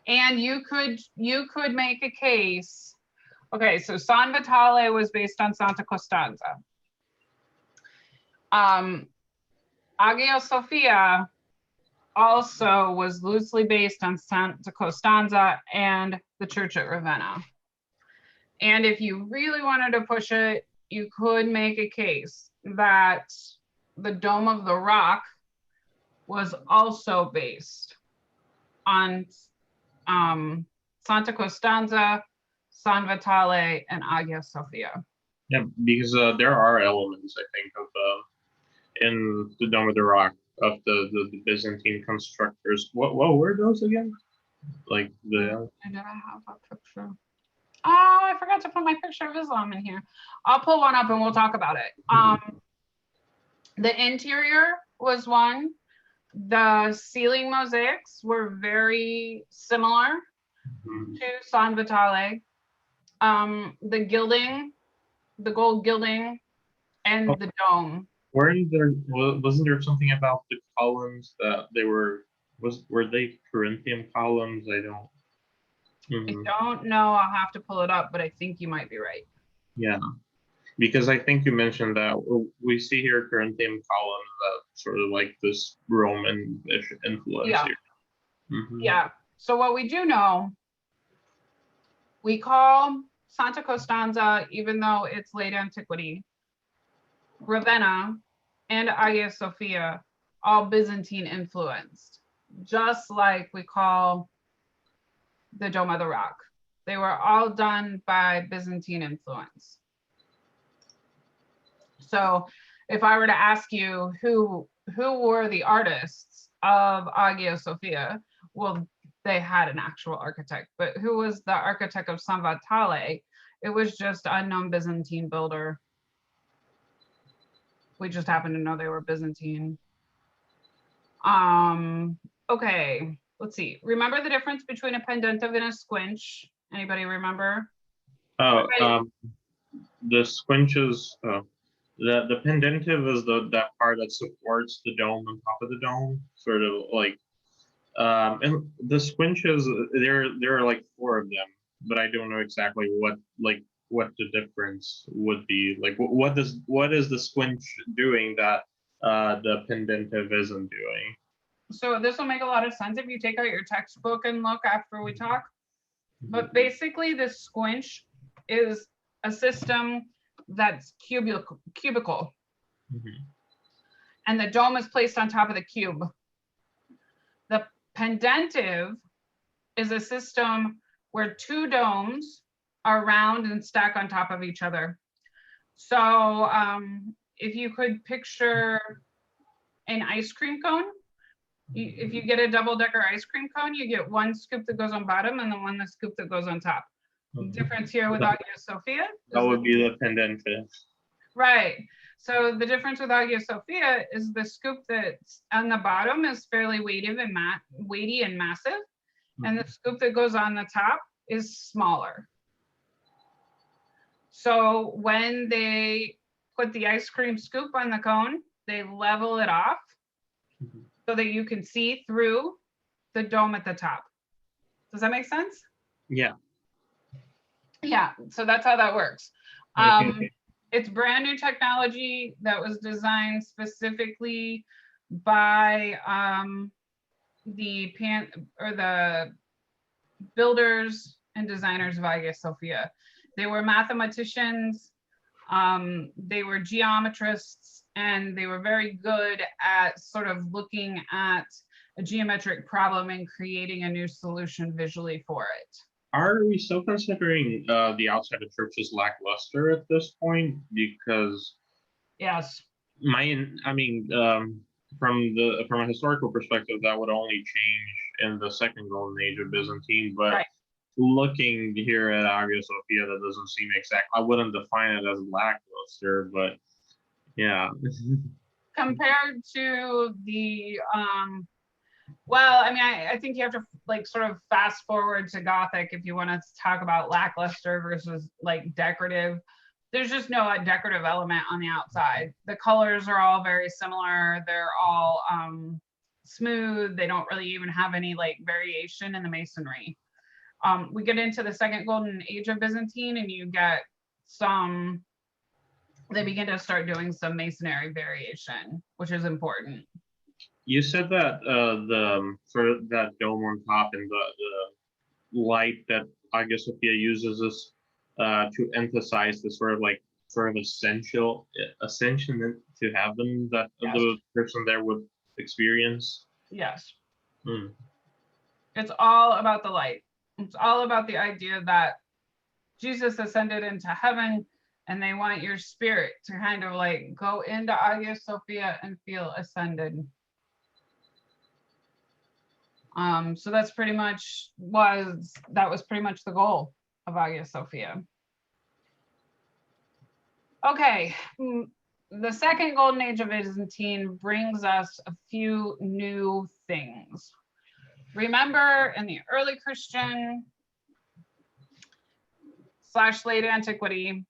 And you could make a case. Okay, so San Vitale was based on Santa Costanza. Hagia Sophia also was loosely based on Santa Costanza and the church at Ravenna. And if you really wanted to push it, you could make a case that the Dome of the Rock was also based on Santa Costanza, San Vitale, and Hagia Sophia. Yeah, because there are elements, I think, of in the Dome of the Rock of the Byzantine constructors. What were those again? Like the. I never have a picture. Oh, I forgot to put my picture of Islam in here. I'll pull one up and we'll talk about it. The interior was one. The ceiling mosaics were very similar to San Vitale. The gilding, the gold gilding, and the dome. Wasn't there something about the columns that they were they Corinthian columns? I don't. I don't know. I'll have to pull it up, but I think you might be right. Yeah, because I think you mentioned that we see here Corinthian columns that sort of like this Roman influence here. Yeah. So what we do know, we call Santa Costanza, even though it's late antiquity, Ravenna, and Hagia Sophia, all Byzantine influenced, just like we call the Dome of the Rock. They were all done by Byzantine influence. So if I were to ask you who were the artists of Hagia Sophia, well, they had an actual architect, but who was the architect of San Vitale? It was just unknown Byzantine builder. We just happen to know they were Byzantine. Okay, let's see. Remember the difference between a pendentive and a squinch? Anybody remember? Oh, the squinches. The pendentive is that part that supports the dome on top of the dome, sort of like. And the squinches, there are like 4 of them, but I don't know exactly what the difference would be. Like, what is the squinch doing that the pendentive isn't doing? So this will make a lot of sense if you take out your textbook and look after we talk. But basically, the squinch is a system that's cubical. And the dome is placed on top of the cube. The pendentive is a system where 2 domes are round and stack on top of each other. So if you could picture an ice cream cone, if you get a double-decker ice cream cone, you get one scoop that goes on bottom and then one scoop that goes on top. The difference here with Hagia Sophia. That would be the pendentive. Right. So the difference with Hagia Sophia is the scoop that's on the bottom is fairly weighty and massive, and the scoop that goes on the top is smaller. So when they put the ice cream scoop on the cone, they level it off so that you can see through the dome at the top. Does that make sense? Yeah. Yeah, so that's how that works. It's brand new technology that was designed specifically by the builders and designers of Hagia Sophia. They were mathematicians, they were geometrists, and they were very good at sort of looking at a geometric problem and creating a new solution visually for it. Are we still considering the outside of church as lackluster at this point? Because yes, I mean, from a historical perspective, that would only change in the second golden age of Byzantine. But Right. looking here at Hagia Sophia, that doesn't seem exact. I wouldn't define it as lackluster, but yeah. Compared to the well, I mean, I think you have to like sort of fast forward to Gothic if you want to talk about lackluster versus like decorative. There's just no decorative element on the outside. The colors are all very similar. They're all smooth. They don't really even have any like variation in the masonry. We get into the second golden age of Byzantine and you get some, they begin to start doing some masonry variation, which is important. You said that the sort of that dome on top and the light that Hagia Sophia uses is to emphasize the sort of ascension to heaven that Yes. the person there would experience. Yes. Hmm. It's all about the light. It's all about the idea that Jesus ascended into heaven and they want your spirit to kind of like go into Hagia Sophia and feel ascended. So that's pretty much that was pretty much the goal of Hagia Sophia. Okay, the second golden age of Byzantine brings us a few new things. Remember, in the early Christian / late antiquity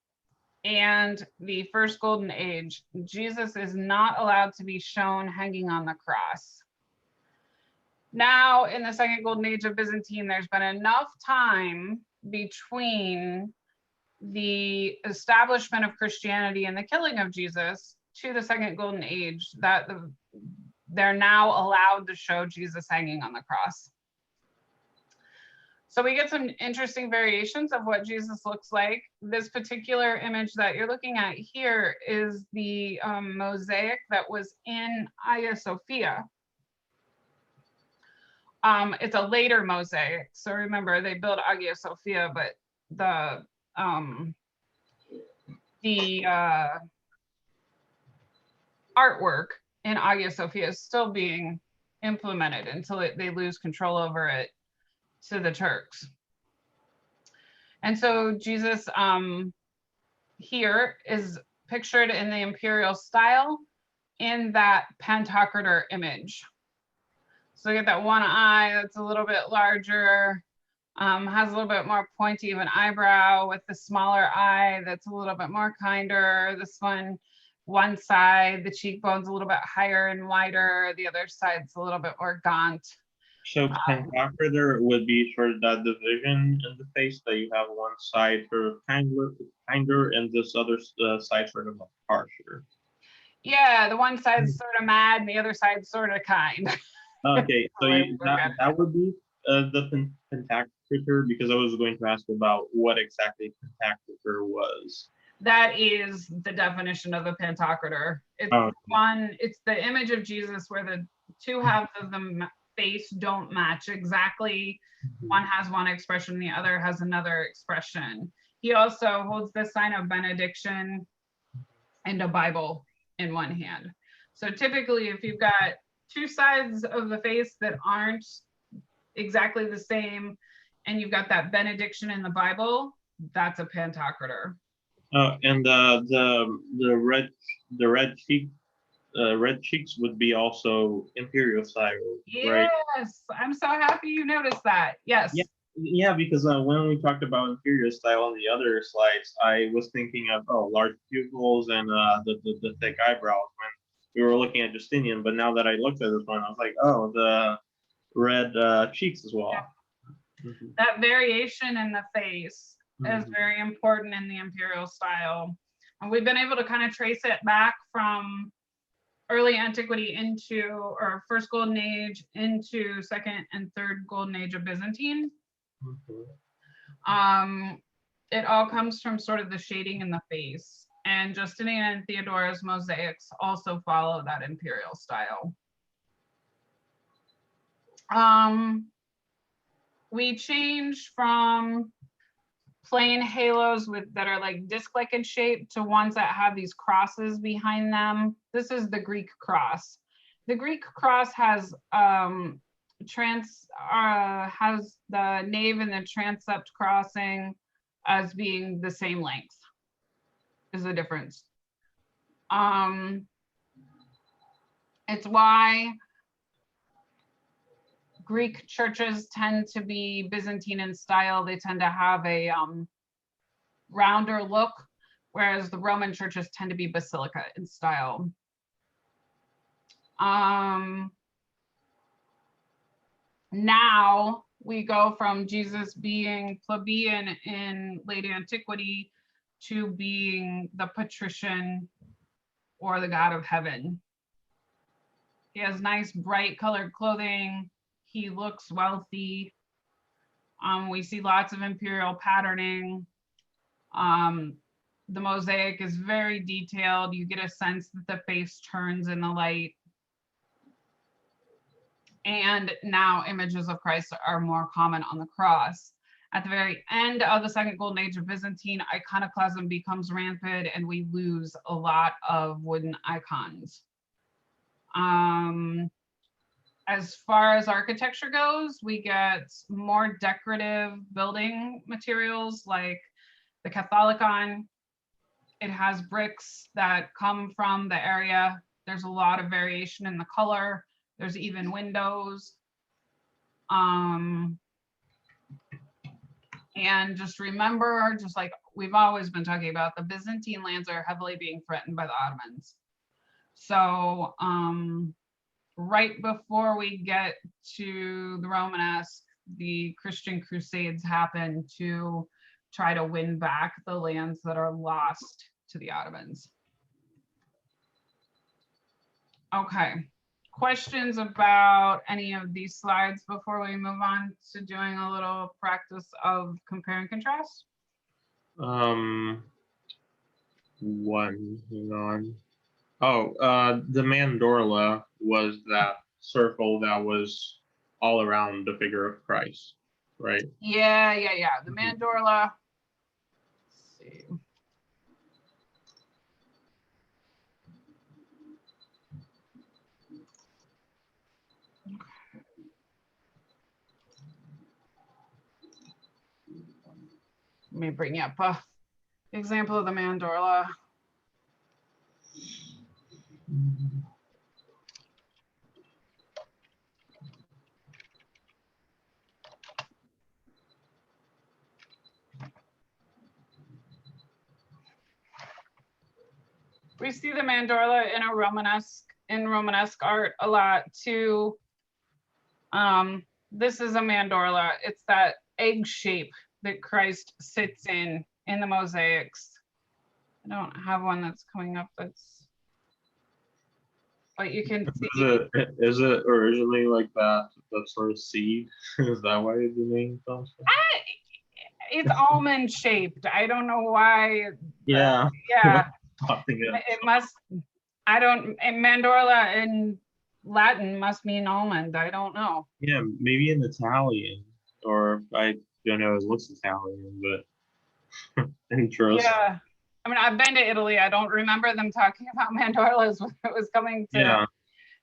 and the first golden age, Jesus is not allowed to be shown hanging on the cross. Now, in the second golden age of Byzantine, there's been enough time between the establishment of Christianity and the killing of Jesus to the second golden age that they're now allowed to show Jesus hanging on the cross. So we get some interesting variations of what Jesus looks like. This particular image that you're looking at here is the mosaic that was in Hagia Sophia. It's a later mosaic. So remember, they built Hagia Sophia, but the artwork in Hagia Sophia is still being implemented until they lose control over it to the Turks. And so Jesus here is pictured in the imperial style in that Pantocrator image. So you get that one eye that's a little bit larger, has a little bit more pointy of an eyebrow with the smaller eye that's a little bit more kinder. This one side, the cheekbone's a little bit higher and wider. The other side's a little bit more gaunt. So Pantocrator would be sort of that division in the face that you have one side sort of kinder and this other side sort of harsher. Yeah, the one side's sort of mad and the other side's sort of kind. Okay, so that would be the Pantocrator, because I was going to ask about what exactly Pantocrator was. That is the definition of the Pantocrator. It's it's the image of Jesus where the two halves of the face don't match exactly. One has one expression, the other has another expression. He also holds the sign of benediction and a Bible in one hand. So typically, if you've got two sides of the face that aren't exactly the same, and you've got that benediction in the Bible, that's a Pantocrator. And the red cheeks would be also imperial style, right? Yes, I'm so happy you noticed that. Yes. Yeah, because when we talked about imperial style on the other slides, I was thinking of large pupils and the thick eyebrows when we were looking at Justinian. But now that I looked at this one, I was like, oh, the red cheeks as well. Yeah. That variation in the face is very important in the imperial style. And we've been able to kind of trace it back from early antiquity into, or first golden age into second and third golden age of Byzantine. It all comes from sort of the shading in the face. And Justinian and Theodora's mosaics also follow that imperial style. We change from plain halos that are like disc-like in shape to ones that have these crosses behind them. This is the Greek cross. The Greek cross has has the nave and the transept crossing as being the same length. Is the difference. It's why Greek churches tend to be Byzantine in style. They tend to have a rounder look, whereas the Roman churches tend to be basilica in style. Now we go from Jesus being plebeian in late antiquity to being the patrician or the God of heaven. He has nice bright colored clothing. He looks wealthy. We see lots of imperial patterning. The mosaic is very detailed. You get a sense that the face turns in the light. And now images of Christ are more common on the cross. At the very end of the Second Golden Age of Byzantine, iconoclasm becomes rampant and we lose a lot of wooden icons. As far as architecture goes, we get more decorative building materials like the Catholicon. It has bricks that come from the area. There's a lot of variation in the color. There's even windows. And just remember, just like we've always been talking about, the Byzantine lands are heavily being threatened by the Ottomans. So right before we get to the Romanesque, the Christian Crusades happen to try to win back the lands that are lost to the Ottomans. Okay, questions about any of these slides before we move on to doing a little practice of compare and contrast? Hang on. Oh, the mandorla was that circle that was all around the figure of Christ, right? Yeah. The mandorla. Let's see. Let me bring up an example of the mandorla. We see the mandorla in Romanesque art a lot too. This is a mandorla. It's that egg shape that Christ sits in the mosaics. I don't have one that's coming up that's, but you can see. Is it originally like that sort of seed? Is that why the name comes from? It's almond shaped. I don't know why. Yeah. Yeah. It must, mandorla in Latin must mean almond. I don't know. Yeah, maybe in Italian, or I don't know, it looks Italian, but interesting. Yeah. I mean, I've been to Italy. I don't remember them talking about mandorlas when it was coming to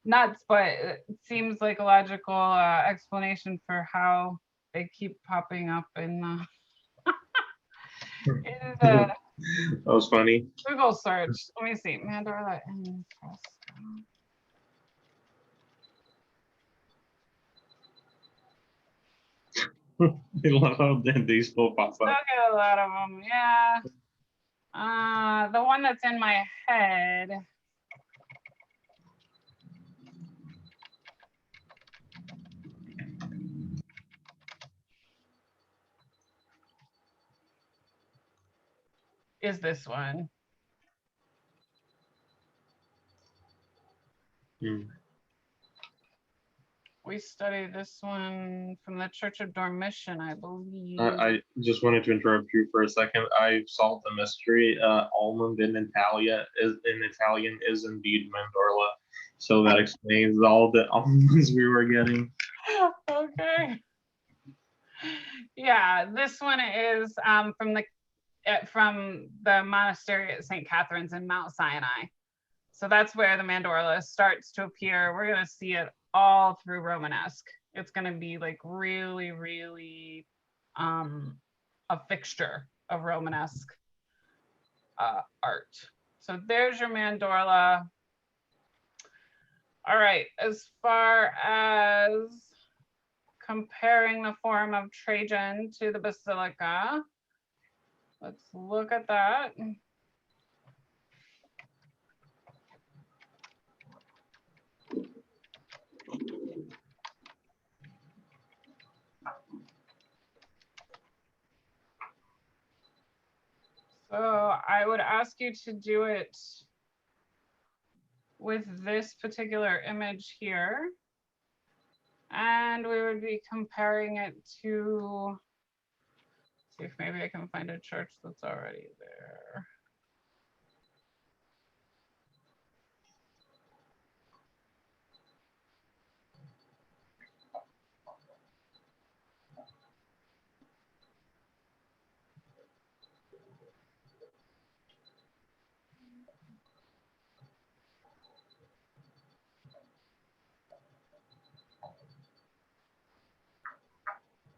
nuts, but it seems like a logical explanation for how they keep popping up in the that was funny. Google search. Let me see. Mandorla in fresco. I love how these still pop up. I get a lot of them. Yeah. The one that's in my head. Is this one. We studied this one from the Church of Dormition, I believe. I just wanted to interrupt you for a second. I solved the mystery. Almond in Italian is indeed mandorla, so that explains all the almonds we were getting. Okay. Yeah, this one is from the monastery at St. Catherine's in Mount Sinai. So that's where the mandorla starts to appear. We're going to see it all through Romanesque. It's going to be like really, really a fixture of Romanesque art. So there's your mandorla. All right, as far as comparing the Forum of Trajan to the Basilica, let's look at that. So I would ask you to do it with this particular image here. And we would be comparing it to, see if maybe I can find a church that's already there.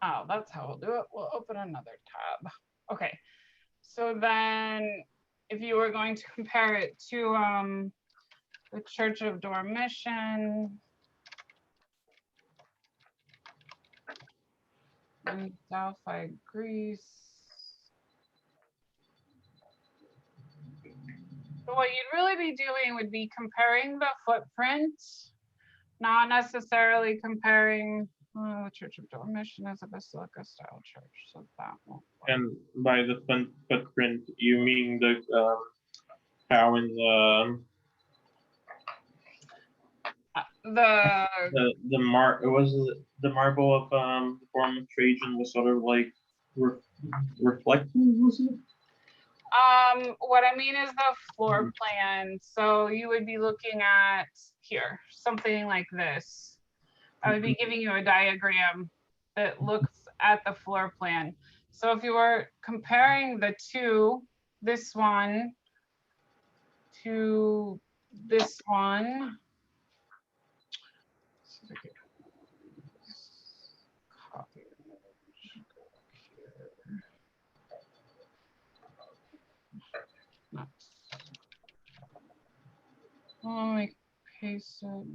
Oh, that's how we'll do it. We'll open another tab. Okay, so then if you were going to compare it to the Church of Dormition in Delphi, Greece. So what you'd really be doing would be comparing the footprint, not necessarily comparing the Church of Dormition as a basilica style church. So that won't work. And by the footprint, you mean the how in the the marble of the Forum of Trajan was sort of like reflective, was it? What I mean is the floor plan. So you would be looking at here, something like this. I would be giving you a diagram that looks at the floor plan. So if you were comparing the two, this one to this one, copy image, go here. Let me paste it.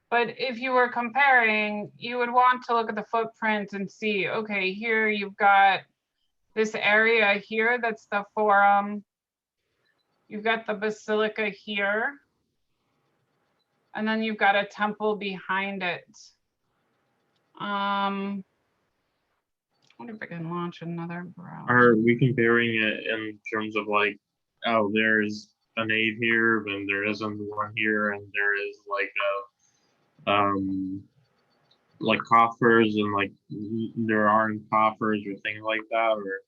But if you were comparing, you would want to look at the footprint and see, okay, here you've got this area here, that's the Forum. You've got the Basilica here. And then you've got a temple behind it. I wonder if I can launch another browser. Are we comparing it in terms of like, oh, there's a nave here, and there isn't one here, and there is like coffers, and like there aren't coffers or things like that, or?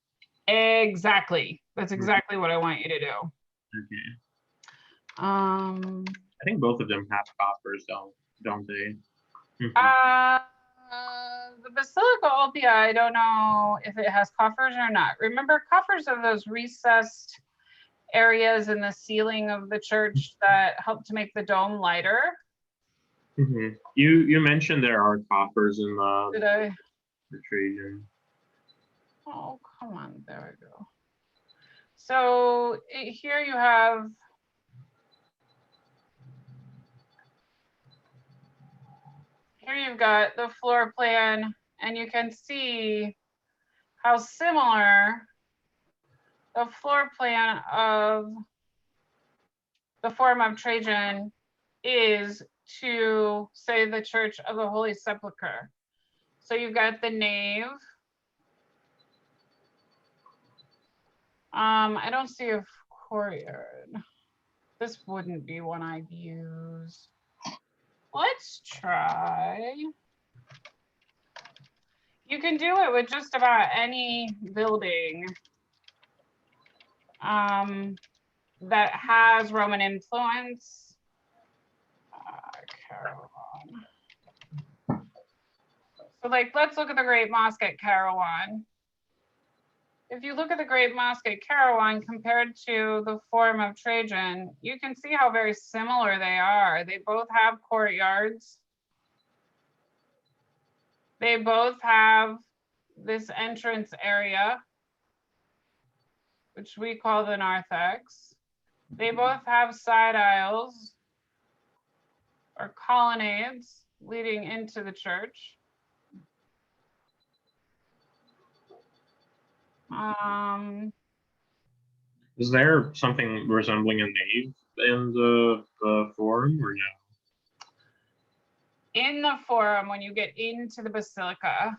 Exactly. That's exactly what I want you to do. Okay. I think both of them have coffers, don't they? The Basilica Olpia, I don't know if it has coffers or not. Remember, coffers are those recessed areas in the ceiling of the church that help to make the dome lighter. You mentioned there are coffers in the Trajan. Oh, come on, there we go. So here you have you've got the floor plan, and you can see how similar the floor plan of the Forum of Trajan is to, say, the Church of the Holy Sepulchre. So you've got the nave. I don't see a courtyard. This wouldn't be one I'd use. Let's try. You can do it with just about any building that has Roman influence. So like, let's look at the Great Mosque at Kairouan. If you look at the Great Mosque at Kairouan compared to the Forum of Trajan, you can see how very similar they are. They both have courtyards. They both have this entrance area, which we call the narthex. They both have side aisles or colonnades leading into the church. Is there something resembling a nave in the forum or no? In the forum, when you get into the basilica,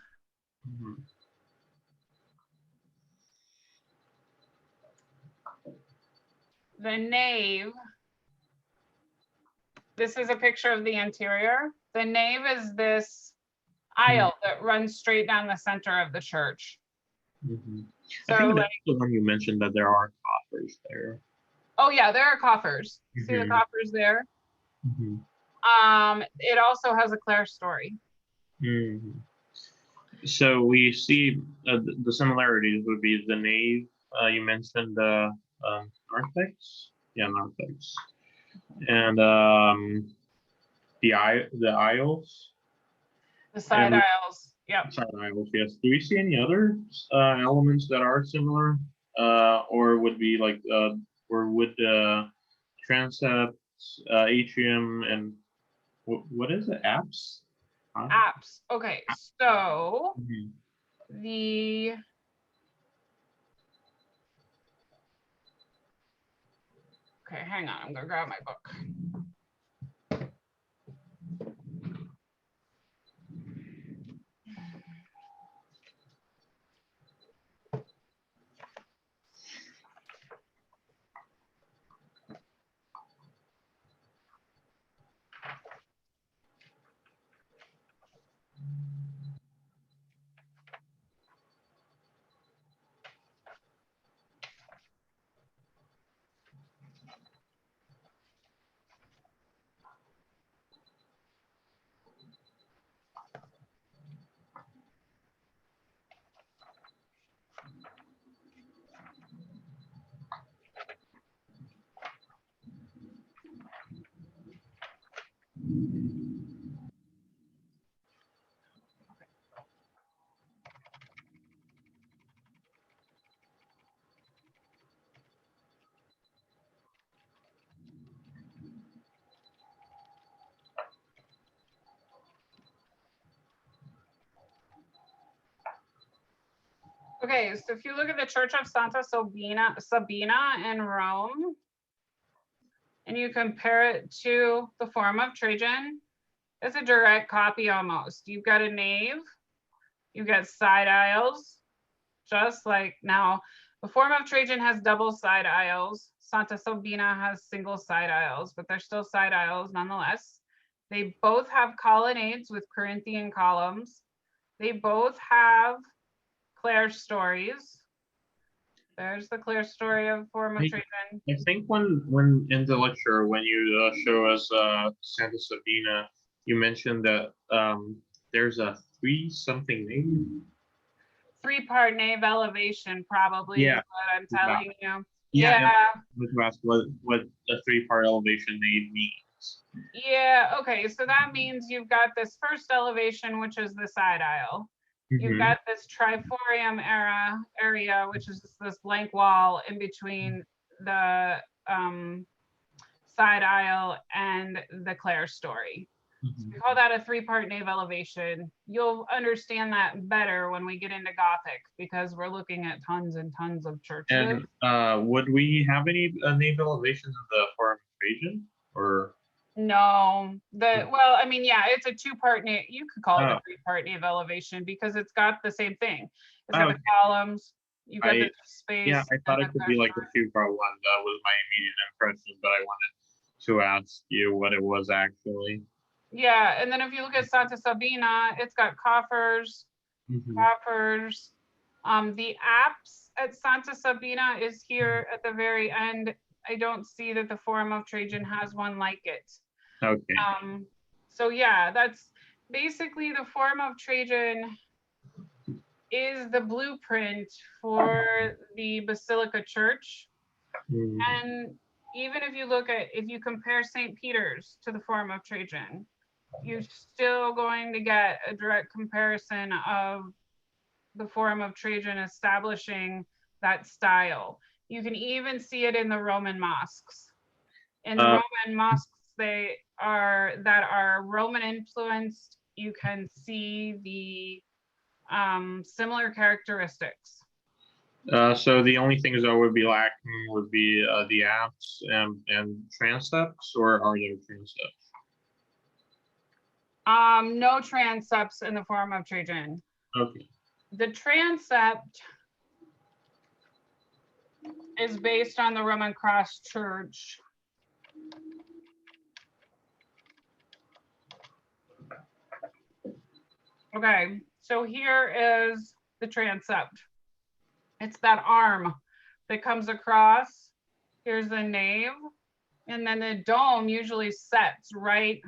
the nave, this is a picture of the interior. The nave is this aisle that runs straight down the center of the church. I think that's the one you mentioned, that there are coffers there. Oh yeah, there are coffers. See the coffers there? It also has a clerestory. So we see the similarities would be the nave. You mentioned narthex, yeah, narthex, and the aisles, the side aisles. Yep. Side aisles. Yes. Do we see any other elements that are similar, or would be like, or would transepts, atrium, and what is it? Apse. Apse. Okay, so the okay, hang on, I'm gonna grab my book. Okay, so if you look at the Church of Santa Sabina in Rome, and you compare it to the Forum of Trajan, it's a direct copy almost. You've got a nave, you've got side aisles, just like now. The Forum of Trajan has double side aisles. Santa Sabina has single side aisles, but they're still side aisles nonetheless. They both have colonnades with Corinthian columns. They both have clerestories. There's the clerestory of Forum of Trajan. I think when in the lecture, when you show us Santa Sabina, you mentioned that there's a three-something nave. Three-part nave elevation, probably, is what I'm telling you. Yeah. Ask what a three-part elevation nave means. Yeah, okay, so that means you've got this first elevation, which is the side aisle. You've got this triforium area, which is this blank wall in between the side aisle and the clerestory. So we call that a three-part nave elevation. You'll understand that better when we get into Gothic, because we're looking at tons and tons of churches. And would we have any nave elevations in the Forum of Trajan, or? No, well, I mean, yeah, it's a two-part nave. You could call it a three-part nave elevation because it's got the same thing. It's got the columns. You've got the space. Yeah, I thought it could be like a two-part one. That was my immediate impression, but I wanted to ask you what it was actually. Yeah, and then if you look at Santa Sabina, it's got coffers, coffers. The apse at Santa Sabina is here at the very end. I don't see that the Forum of Trajan has one like it. Okay. So yeah, basically the Forum of Trajan is the blueprint for the Basilica Church. Mm. And even if you compare St. Peter's to the Forum of Trajan, you're still going to get a direct comparison of the Forum of Trajan establishing that style. You can even see it in the Roman mosques. In the Roman mosques that are Roman influenced, you can see the similar characteristics. So the only things that would be lacking would be the apse and transepts, or are there transepts? No transepts in the Forum of Trajan. Okay. The transept is based on the Roman Cross Church. Okay, so here is the transept. It's that arm that comes across. Here's the nave, and then the dome usually sets right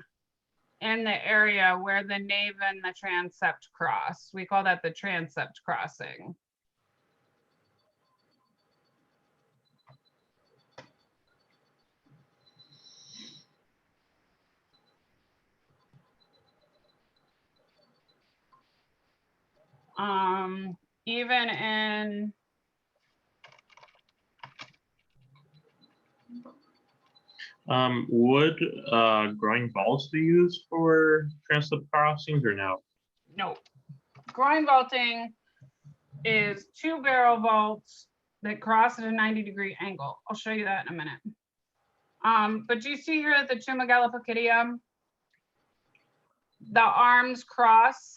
in the area where the nave and the transept cross. We call that the transept crossing. Even in would groin vaults be used for transept crossings or no? No. Groin vaulting is 2 barrel vaults that cross at a 90-degree angle. I'll show you that in a minute. But you see here at the Tumma Gallipocidum, the arms cross,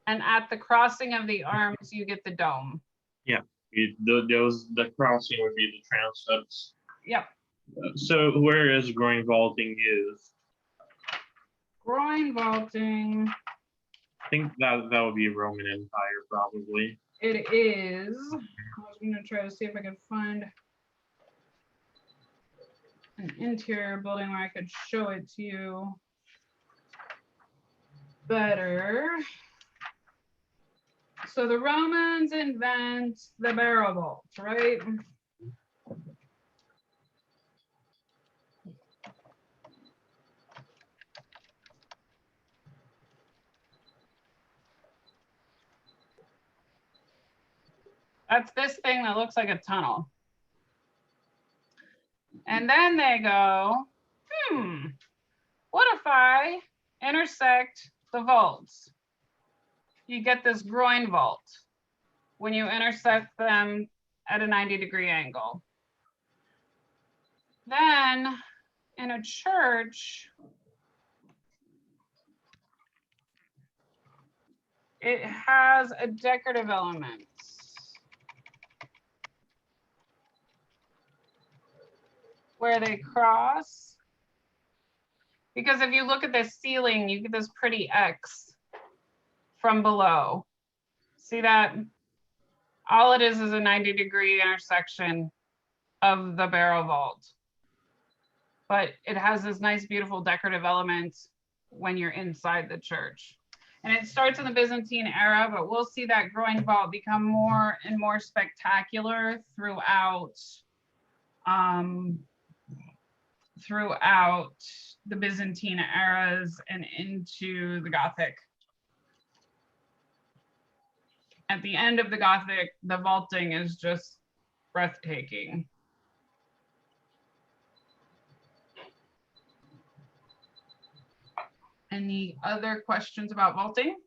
and at the crossing of the arms, you get the dome. Yeah, the crossing would be the transepts. Yep. So where is groin vaulting used? Groin vaulting. I think that would be Roman Empire, probably. It is. I was going to try to see if I could find an interior building where I could show it to you better. So the Romans invent the barrel vault, right? That's this thing that looks like a tunnel. And then they go, what if I intersect the vaults? You get this groin vault when you intersect them at a 90-degree angle. Then in a church, it has a decorative element. Where they cross. Because if you look at the ceiling, you get this pretty X from below. See that? All it is a 90-degree intersection of the barrel vault. But it has this nice, beautiful decorative element when you're inside the church. And it starts in the Byzantine era, but we'll see that groin vault become more and more spectacular throughout the Byzantine eras and into the Gothic. At the end of the Gothic, the vaulting is just breathtaking. Any other questions about vaulting?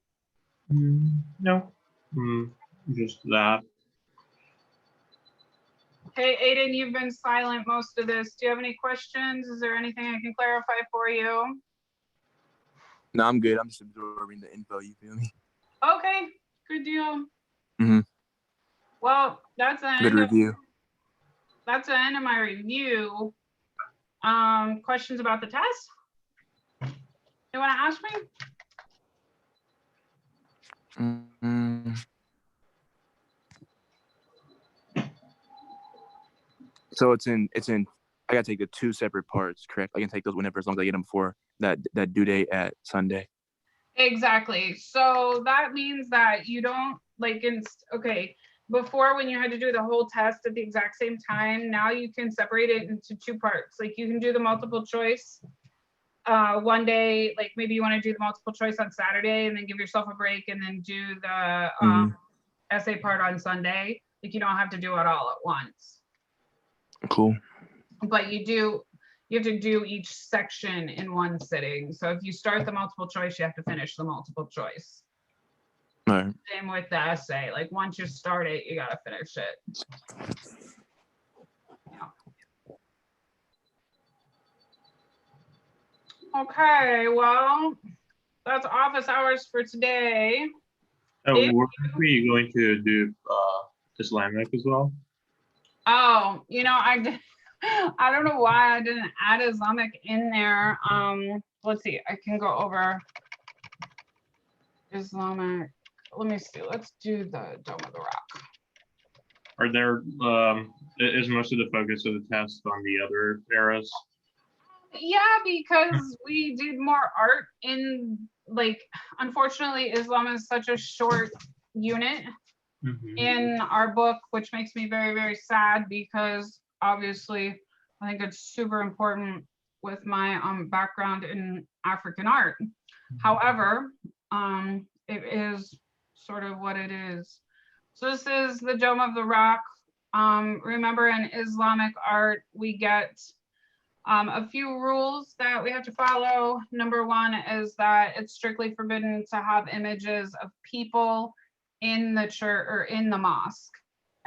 No, just that. Okay, Aiden, you've been silent most of this. Do you have any questions? Is there anything I can clarify for you? No, I'm good. I'm just absorbing the info, you feel me? Okay, good deal. Mm-hmm. Well, that's the Good review. That's the end of my review. Questions about the test? You want to ask me? Mm-hmm. So it's in. I gotta take the 2 separate parts, correct? I can take those whenever, as long as I get them before that due date at Sunday. Exactly. So that means that you don't like okay, before when you had to do the whole test at the exact same time, now you can separate it into two parts. Like you can do the multiple choice one day, like maybe you want to do the multiple choice on Saturday and then give yourself a break and then do the essay part on Sunday. Like you don't have to do it all at once. Cool. But you have to do each section in one sitting. So if you start the multiple choice, you have to finish the multiple choice. All right. Same with the essay. Like once you start it, you gotta finish it. Yeah. Okay, well, that's office hours for today. Were we going to do Islamic as well? Oh, you know, I did. I don't know why I didn't add Islamic in there. Let's see. I can go over Islamic. Let me see. Let's do the Dome of the Rock. Are there is most of the focus of the test on the other eras? Yeah, because we did more art in, like, unfortunately, Islam is such a short unit in our book, which makes me very, very sad because obviously I think it's super important with my background in African art. However, it is sort of what it is. So this is the Dome of the Rock. Remember, in Islamic art, we get a few rules that we have to follow. Number one is that it's strictly forbidden to have images of people in the church or in the mosque.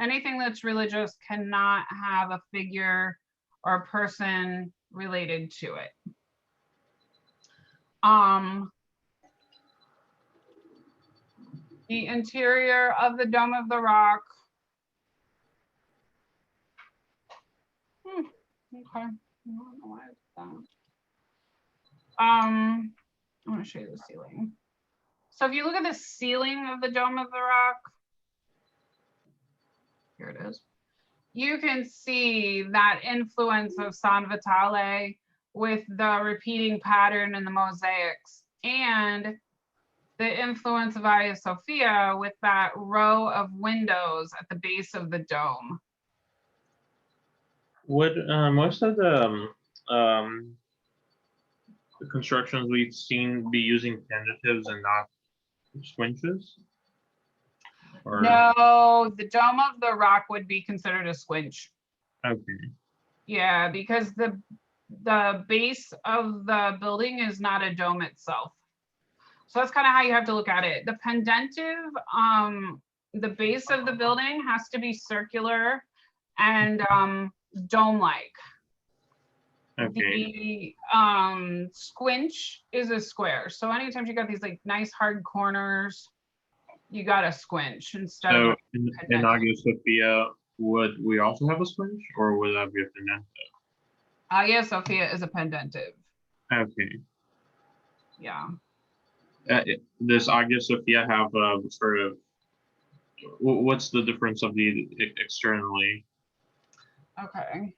Anything that's religious cannot have a figure or a person related to it. The interior of the Dome of the Rock. Okay. I don't know why it's that. I want to show you the ceiling. So if you look at the ceiling of the Dome of the Rock, here it is. You can see that influence of San Vitale with the repeating pattern and the mosaics, and the influence of Hagia Sophia with that row of windows at the base of the dome. Would most of the constructions we've seen be using pendatives and not squinches? Or... No, the Dome of the Rock would be considered a squinch. Okay. Yeah, because the base of the building is not a dome itself. So that's kind of how you have to look at it. The pendentive, the base of the building has to be circular and dome-like. Okay. The squinch is a square. So anytime you got these like nice hard corners, you got a squinch instead of in Hagia Sophia, would we also have a squinch, or would that be a pendentive? Hagia Sophia is a pendentive. Okay. Yeah. Does Hagia Sophia have a sort of, what's the difference of the externally? Okay.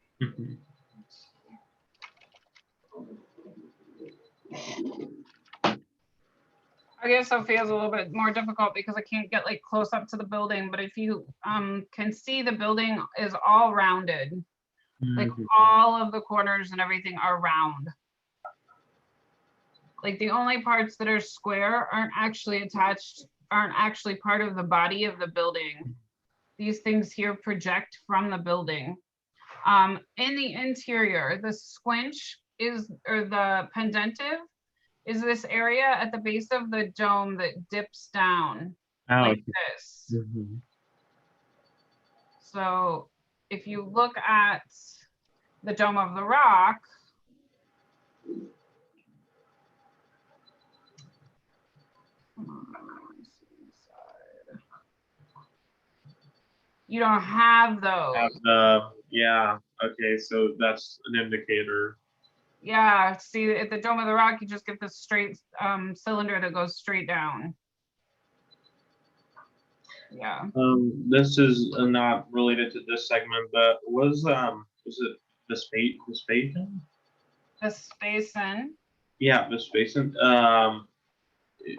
Hagia Sophia is a little bit more difficult because I can't get like close up to the building, but if you can see, the building is all rounded. Like all of the corners and everything are round. Like the only parts that are square aren't actually part of the body of the building. These things here project from the building. In the interior, the squinch or the pendentive is this area at the base of the dome that dips down like this. So if you look at the Dome of the Rock, you don't have those. Yeah, okay, so that's an indicator. Yeah, see, at the Dome of the Rock, you just get this straight cylinder that goes straight down. Yeah. This is not related to this segment, but was it Vespasian? Vespasian. Yeah, Vespasian.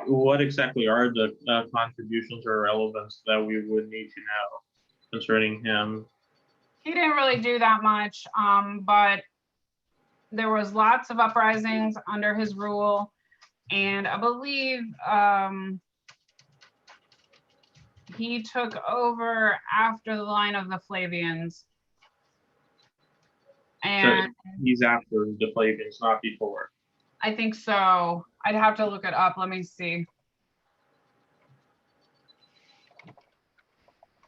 what exactly are the contributions or relevance that we would need to know concerning him? He didn't really do that much, but there was lots of uprisings under his rule, and I believe he took over after the line of the Flavians. And So he's after the Flavians, not before. I think so. I'd have to look it up. Let me see.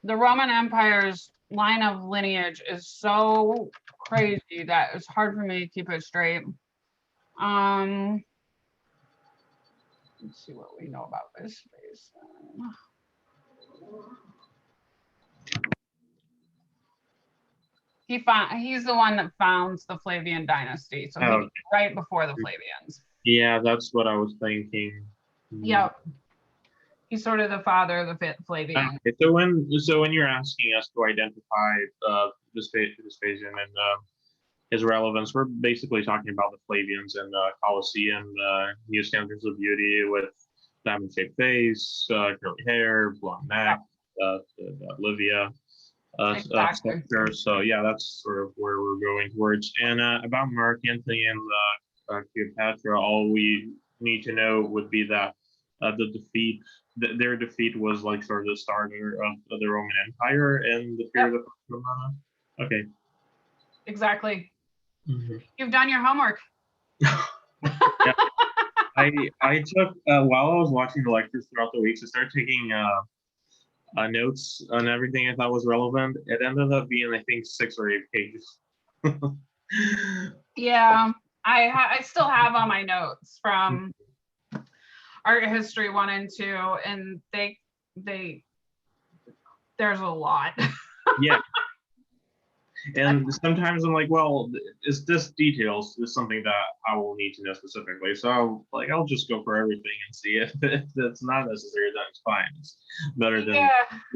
The Roman Empire's line of lineage is so crazy that it's hard for me to keep it straight. Let's see what we know about this space. He's the one that founds the Flavian dynasty. So Oh, right before the Flavians. yeah, that's what I was thinking. Yep. He's sort of the father of the Flavian. Okay, so when you're asking us to identify Vespasian and his relevance, we're basically talking about the Flavians and Colosseum, new standards of beauty with diamond-shaped face, curly hair, blonde neck, Livia. Exactly. Sculpture. So yeah, that's sort of where we're going towards. And about Mark Antony and Cleopatra, all we need to know would be that the defeat, their defeat was like sort of the starter of the Roman Empire in the period of Romana. Okay. Exactly. Mm-hmm. You've done your homework. Yeah. I took while I was watching the lectures throughout the weeks, I started taking notes on everything I thought was relevant. It ended up being, I think, 6 or 8 pages. Yeah, I still have all my notes from art history 1 and 2, and there's a lot. Yeah. And sometimes I'm like, well, is this details is something that I will need to know specifically. So I'll just go for everything and see if it's not necessary, then it's fine. It's better than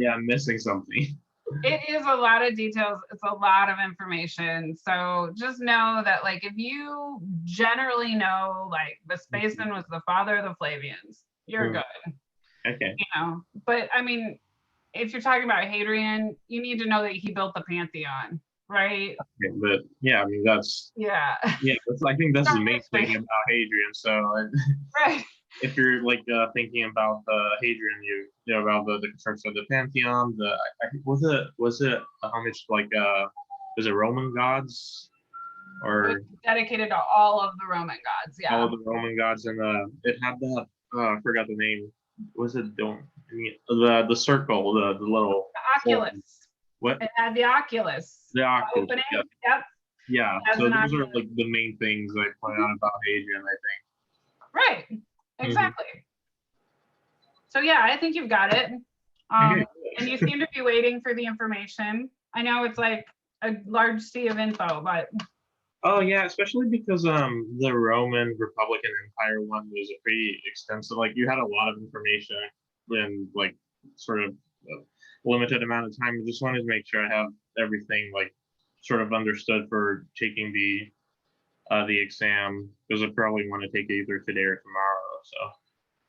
I'm missing something. It is a lot of details. It's a lot of information. So just know that like if you generally know like Vespasian was the father of the Flavians, you're good. Okay. You know, but I mean, if you're talking about Hadrian, you need to know that he built the Pantheon. Right. Okay, but yeah, I mean that's I think that's the main thing about Hadrian. So right. If you're like thinking about Hadrian, you know about the construction of the Pantheon. Was it a homage to like is it Roman gods or dedicated to all of the Roman gods? Yeah, all of the Roman gods, and it had that I forgot the name. Was it the circle, the little oculus? What? It had the oculus. The oculus. Opening. Yeah. Yep. Yeah. So those are like the main things I point out about Hadrian, I think. Right. Exactly. So yeah, I think you've got it. And you seem to be waiting for the information. I know it's like a large sea of info, but. Oh yeah, especially because the Roman Republican Empire one was a pretty extensive. Like you had a lot of information in like sort of a limited amount of time. I just wanted to make sure I have everything like sort of understood for taking the exam, because I probably want to take it either today or tomorrow. So.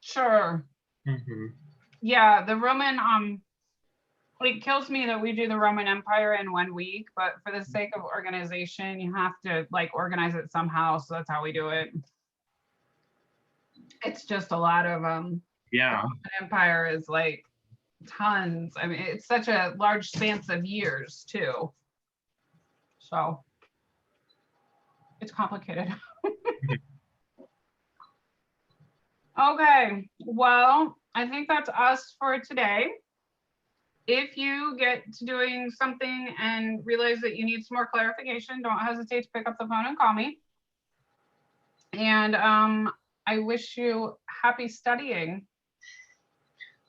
Sure. Yeah, the Roman it kills me that we do the Roman Empire in 1 week, but for the sake of organization, you have to like organize it somehow. So that's how we do it. It's just a lot of the Roman Empire is like tons. I mean, it's such a large span of years too. So it's complicated. Okay, well, I think that's us for today. If you get to doing something and realize that you need some more clarification, don't hesitate to pick up the phone and call me. And I wish you happy studying.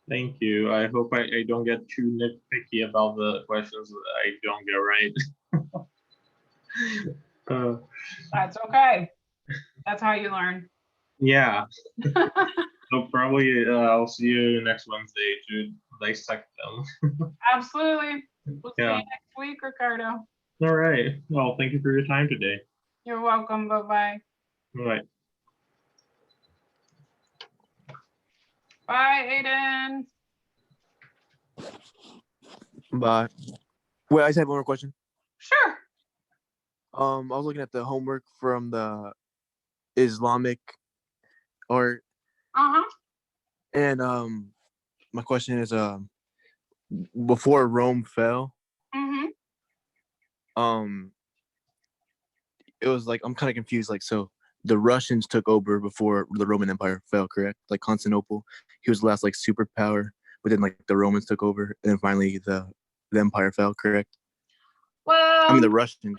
Thank you. I hope I don't get too nitpicky about the questions that I don't get right. That's okay. That's how you learn. Yeah. So probably I'll see you next Wednesday to dissect them. Absolutely. We'll see you next week, Ricardo. All right. Well, thank you for your time today. You're welcome. Bye-bye. All right. Bye, Aiden. Bye. Wait, I just have one more question. Sure. I was looking at the homework from the Islamic art, Uh-huh. and my question is before Rome fell, Mm-hmm. it was like I'm kind of confused. Like, so the Russians took over before the Roman Empire fell, correct? Like Constantinople, he was the last like superpower, but then like the Romans took over, and then finally the empire fell, correct? I mean Well, the Russians.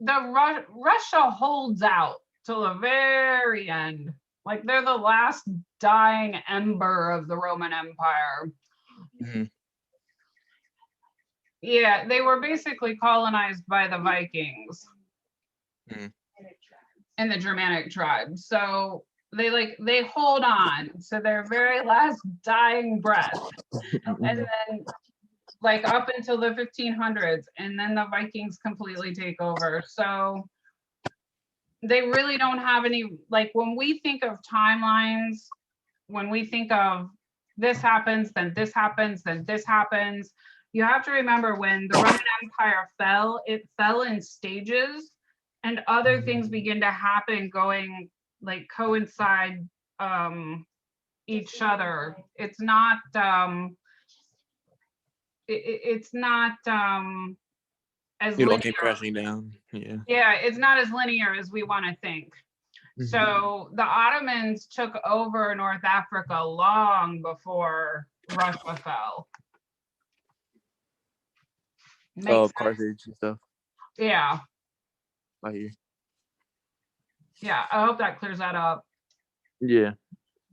Russia holds out till the very end. Like they're the last dying ember of the Roman Empire. Mm-hmm. Yeah, they were basically colonized by the Vikings and the Germanic tribes. So they hold on to their very last dying breath. And then like up until the 1500s, and then the Vikings completely take over. So they really don't have any, like when we think of timelines, when we think of this happens, then this happens, then this happens, you have to remember when the Roman Empire fell, it fell in stages, and other things begin to happen going like coincide each other. It's not it's not as It all linear. came crashing down. Yeah. Yeah, it's not as linear as we want to think. So the Ottomans took over North Africa long before Russia fell. Makes sense? Carthage and stuff. Yeah, I hear. yeah. I hope that clears that up. Yeah.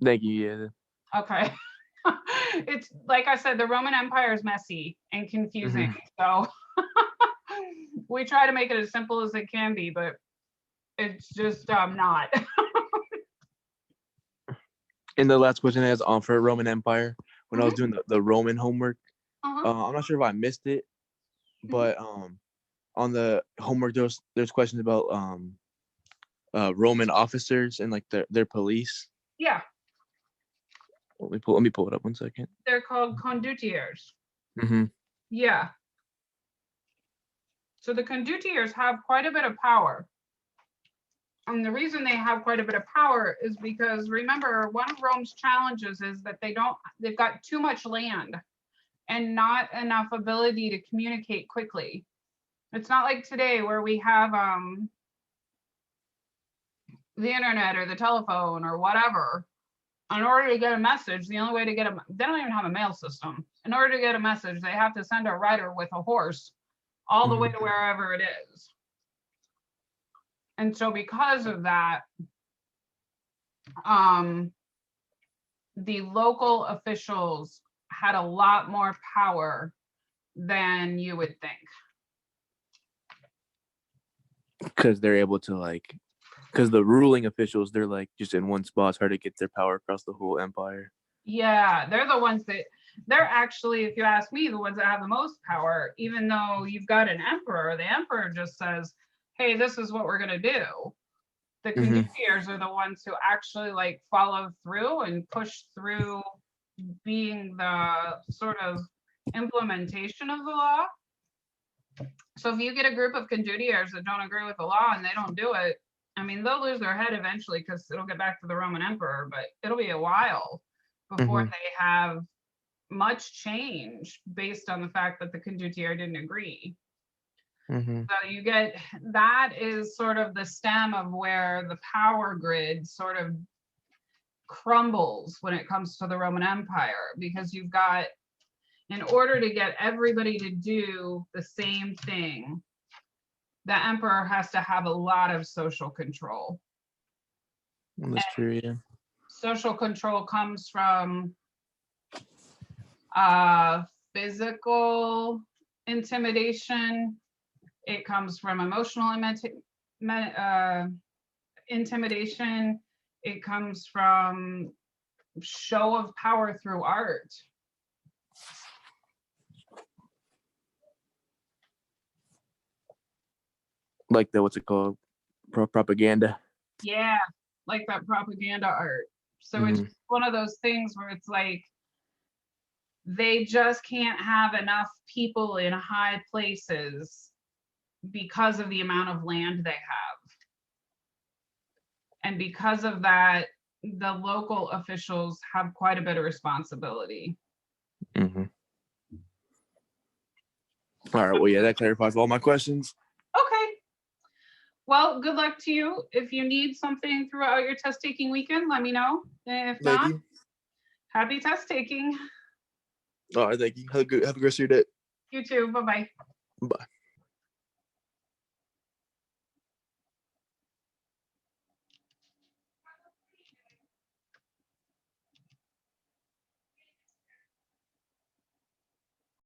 Thank you. Yeah. Okay. It's like I said, the Roman Empire is messy and confusing. So we try to make it as simple as it can be, but it's just not. And the last question is for Roman Empire. When I was doing the Roman homework, I'm not sure if I missed it, but on the homework there's questions about Roman officers and like their police. Yeah, Let me pull it up 1 second. they're called condottiers. Mm-hmm. Yeah. So the condottiers have quite a bit of power. And the reason they have quite a bit of power is because, remember, one of Rome's challenges is that they've got too much land and not enough ability to communicate quickly. It's not like today where we have the internet or the telephone or whatever. In order to get a message, the only way to get they don't even have a mail system. In order to get a message, they have to send a rider with a horse all the way to wherever it is. And so because of that, the local officials had a lot more power than you would think. Because they're able to because the ruling officials, they're like just in one spot. It's hard to get their power across the whole empire. Yeah, they're the ones that, they're actually, if you ask me, the ones that have the most power, even though you've got an emperor. The emperor just says, hey, this is what we're going to do. The condottiers are the ones who actually like follow through and push through being the sort of implementation of the law. So if you get a group of condottiers that don't agree with the law and they don't do it, I mean, they'll lose their head eventually because it'll get back to the Roman emperor, but it'll be a while before they have much change based on the fact that the condottiere didn't agree. So you get, that is sort of the stem of where the power grid sort of crumbles when it comes to the Roman Empire, because you've got, in order to get everybody to do the same thing, the emperor has to have a lot of social control. That's true, yeah. Social control comes from physical intimidation. It comes from emotional intimidation. It comes from show of power through art. Like the, what's it called? Propaganda. Yeah, like that propaganda art. So it's one of those things where it's like, they just can't have enough people in high places because of the amount of land they have. And because of that, the local officials have quite a bit of responsibility. Mm-hmm. All right. Well, yeah, that clarifies all my questions. Okay. Well, good luck to you. If you need something throughout your test taking weekend, let me know. If Thank not, you. happy test taking. All right. Thank you. Have a good rest of your day. You too. Bye-bye. Bye.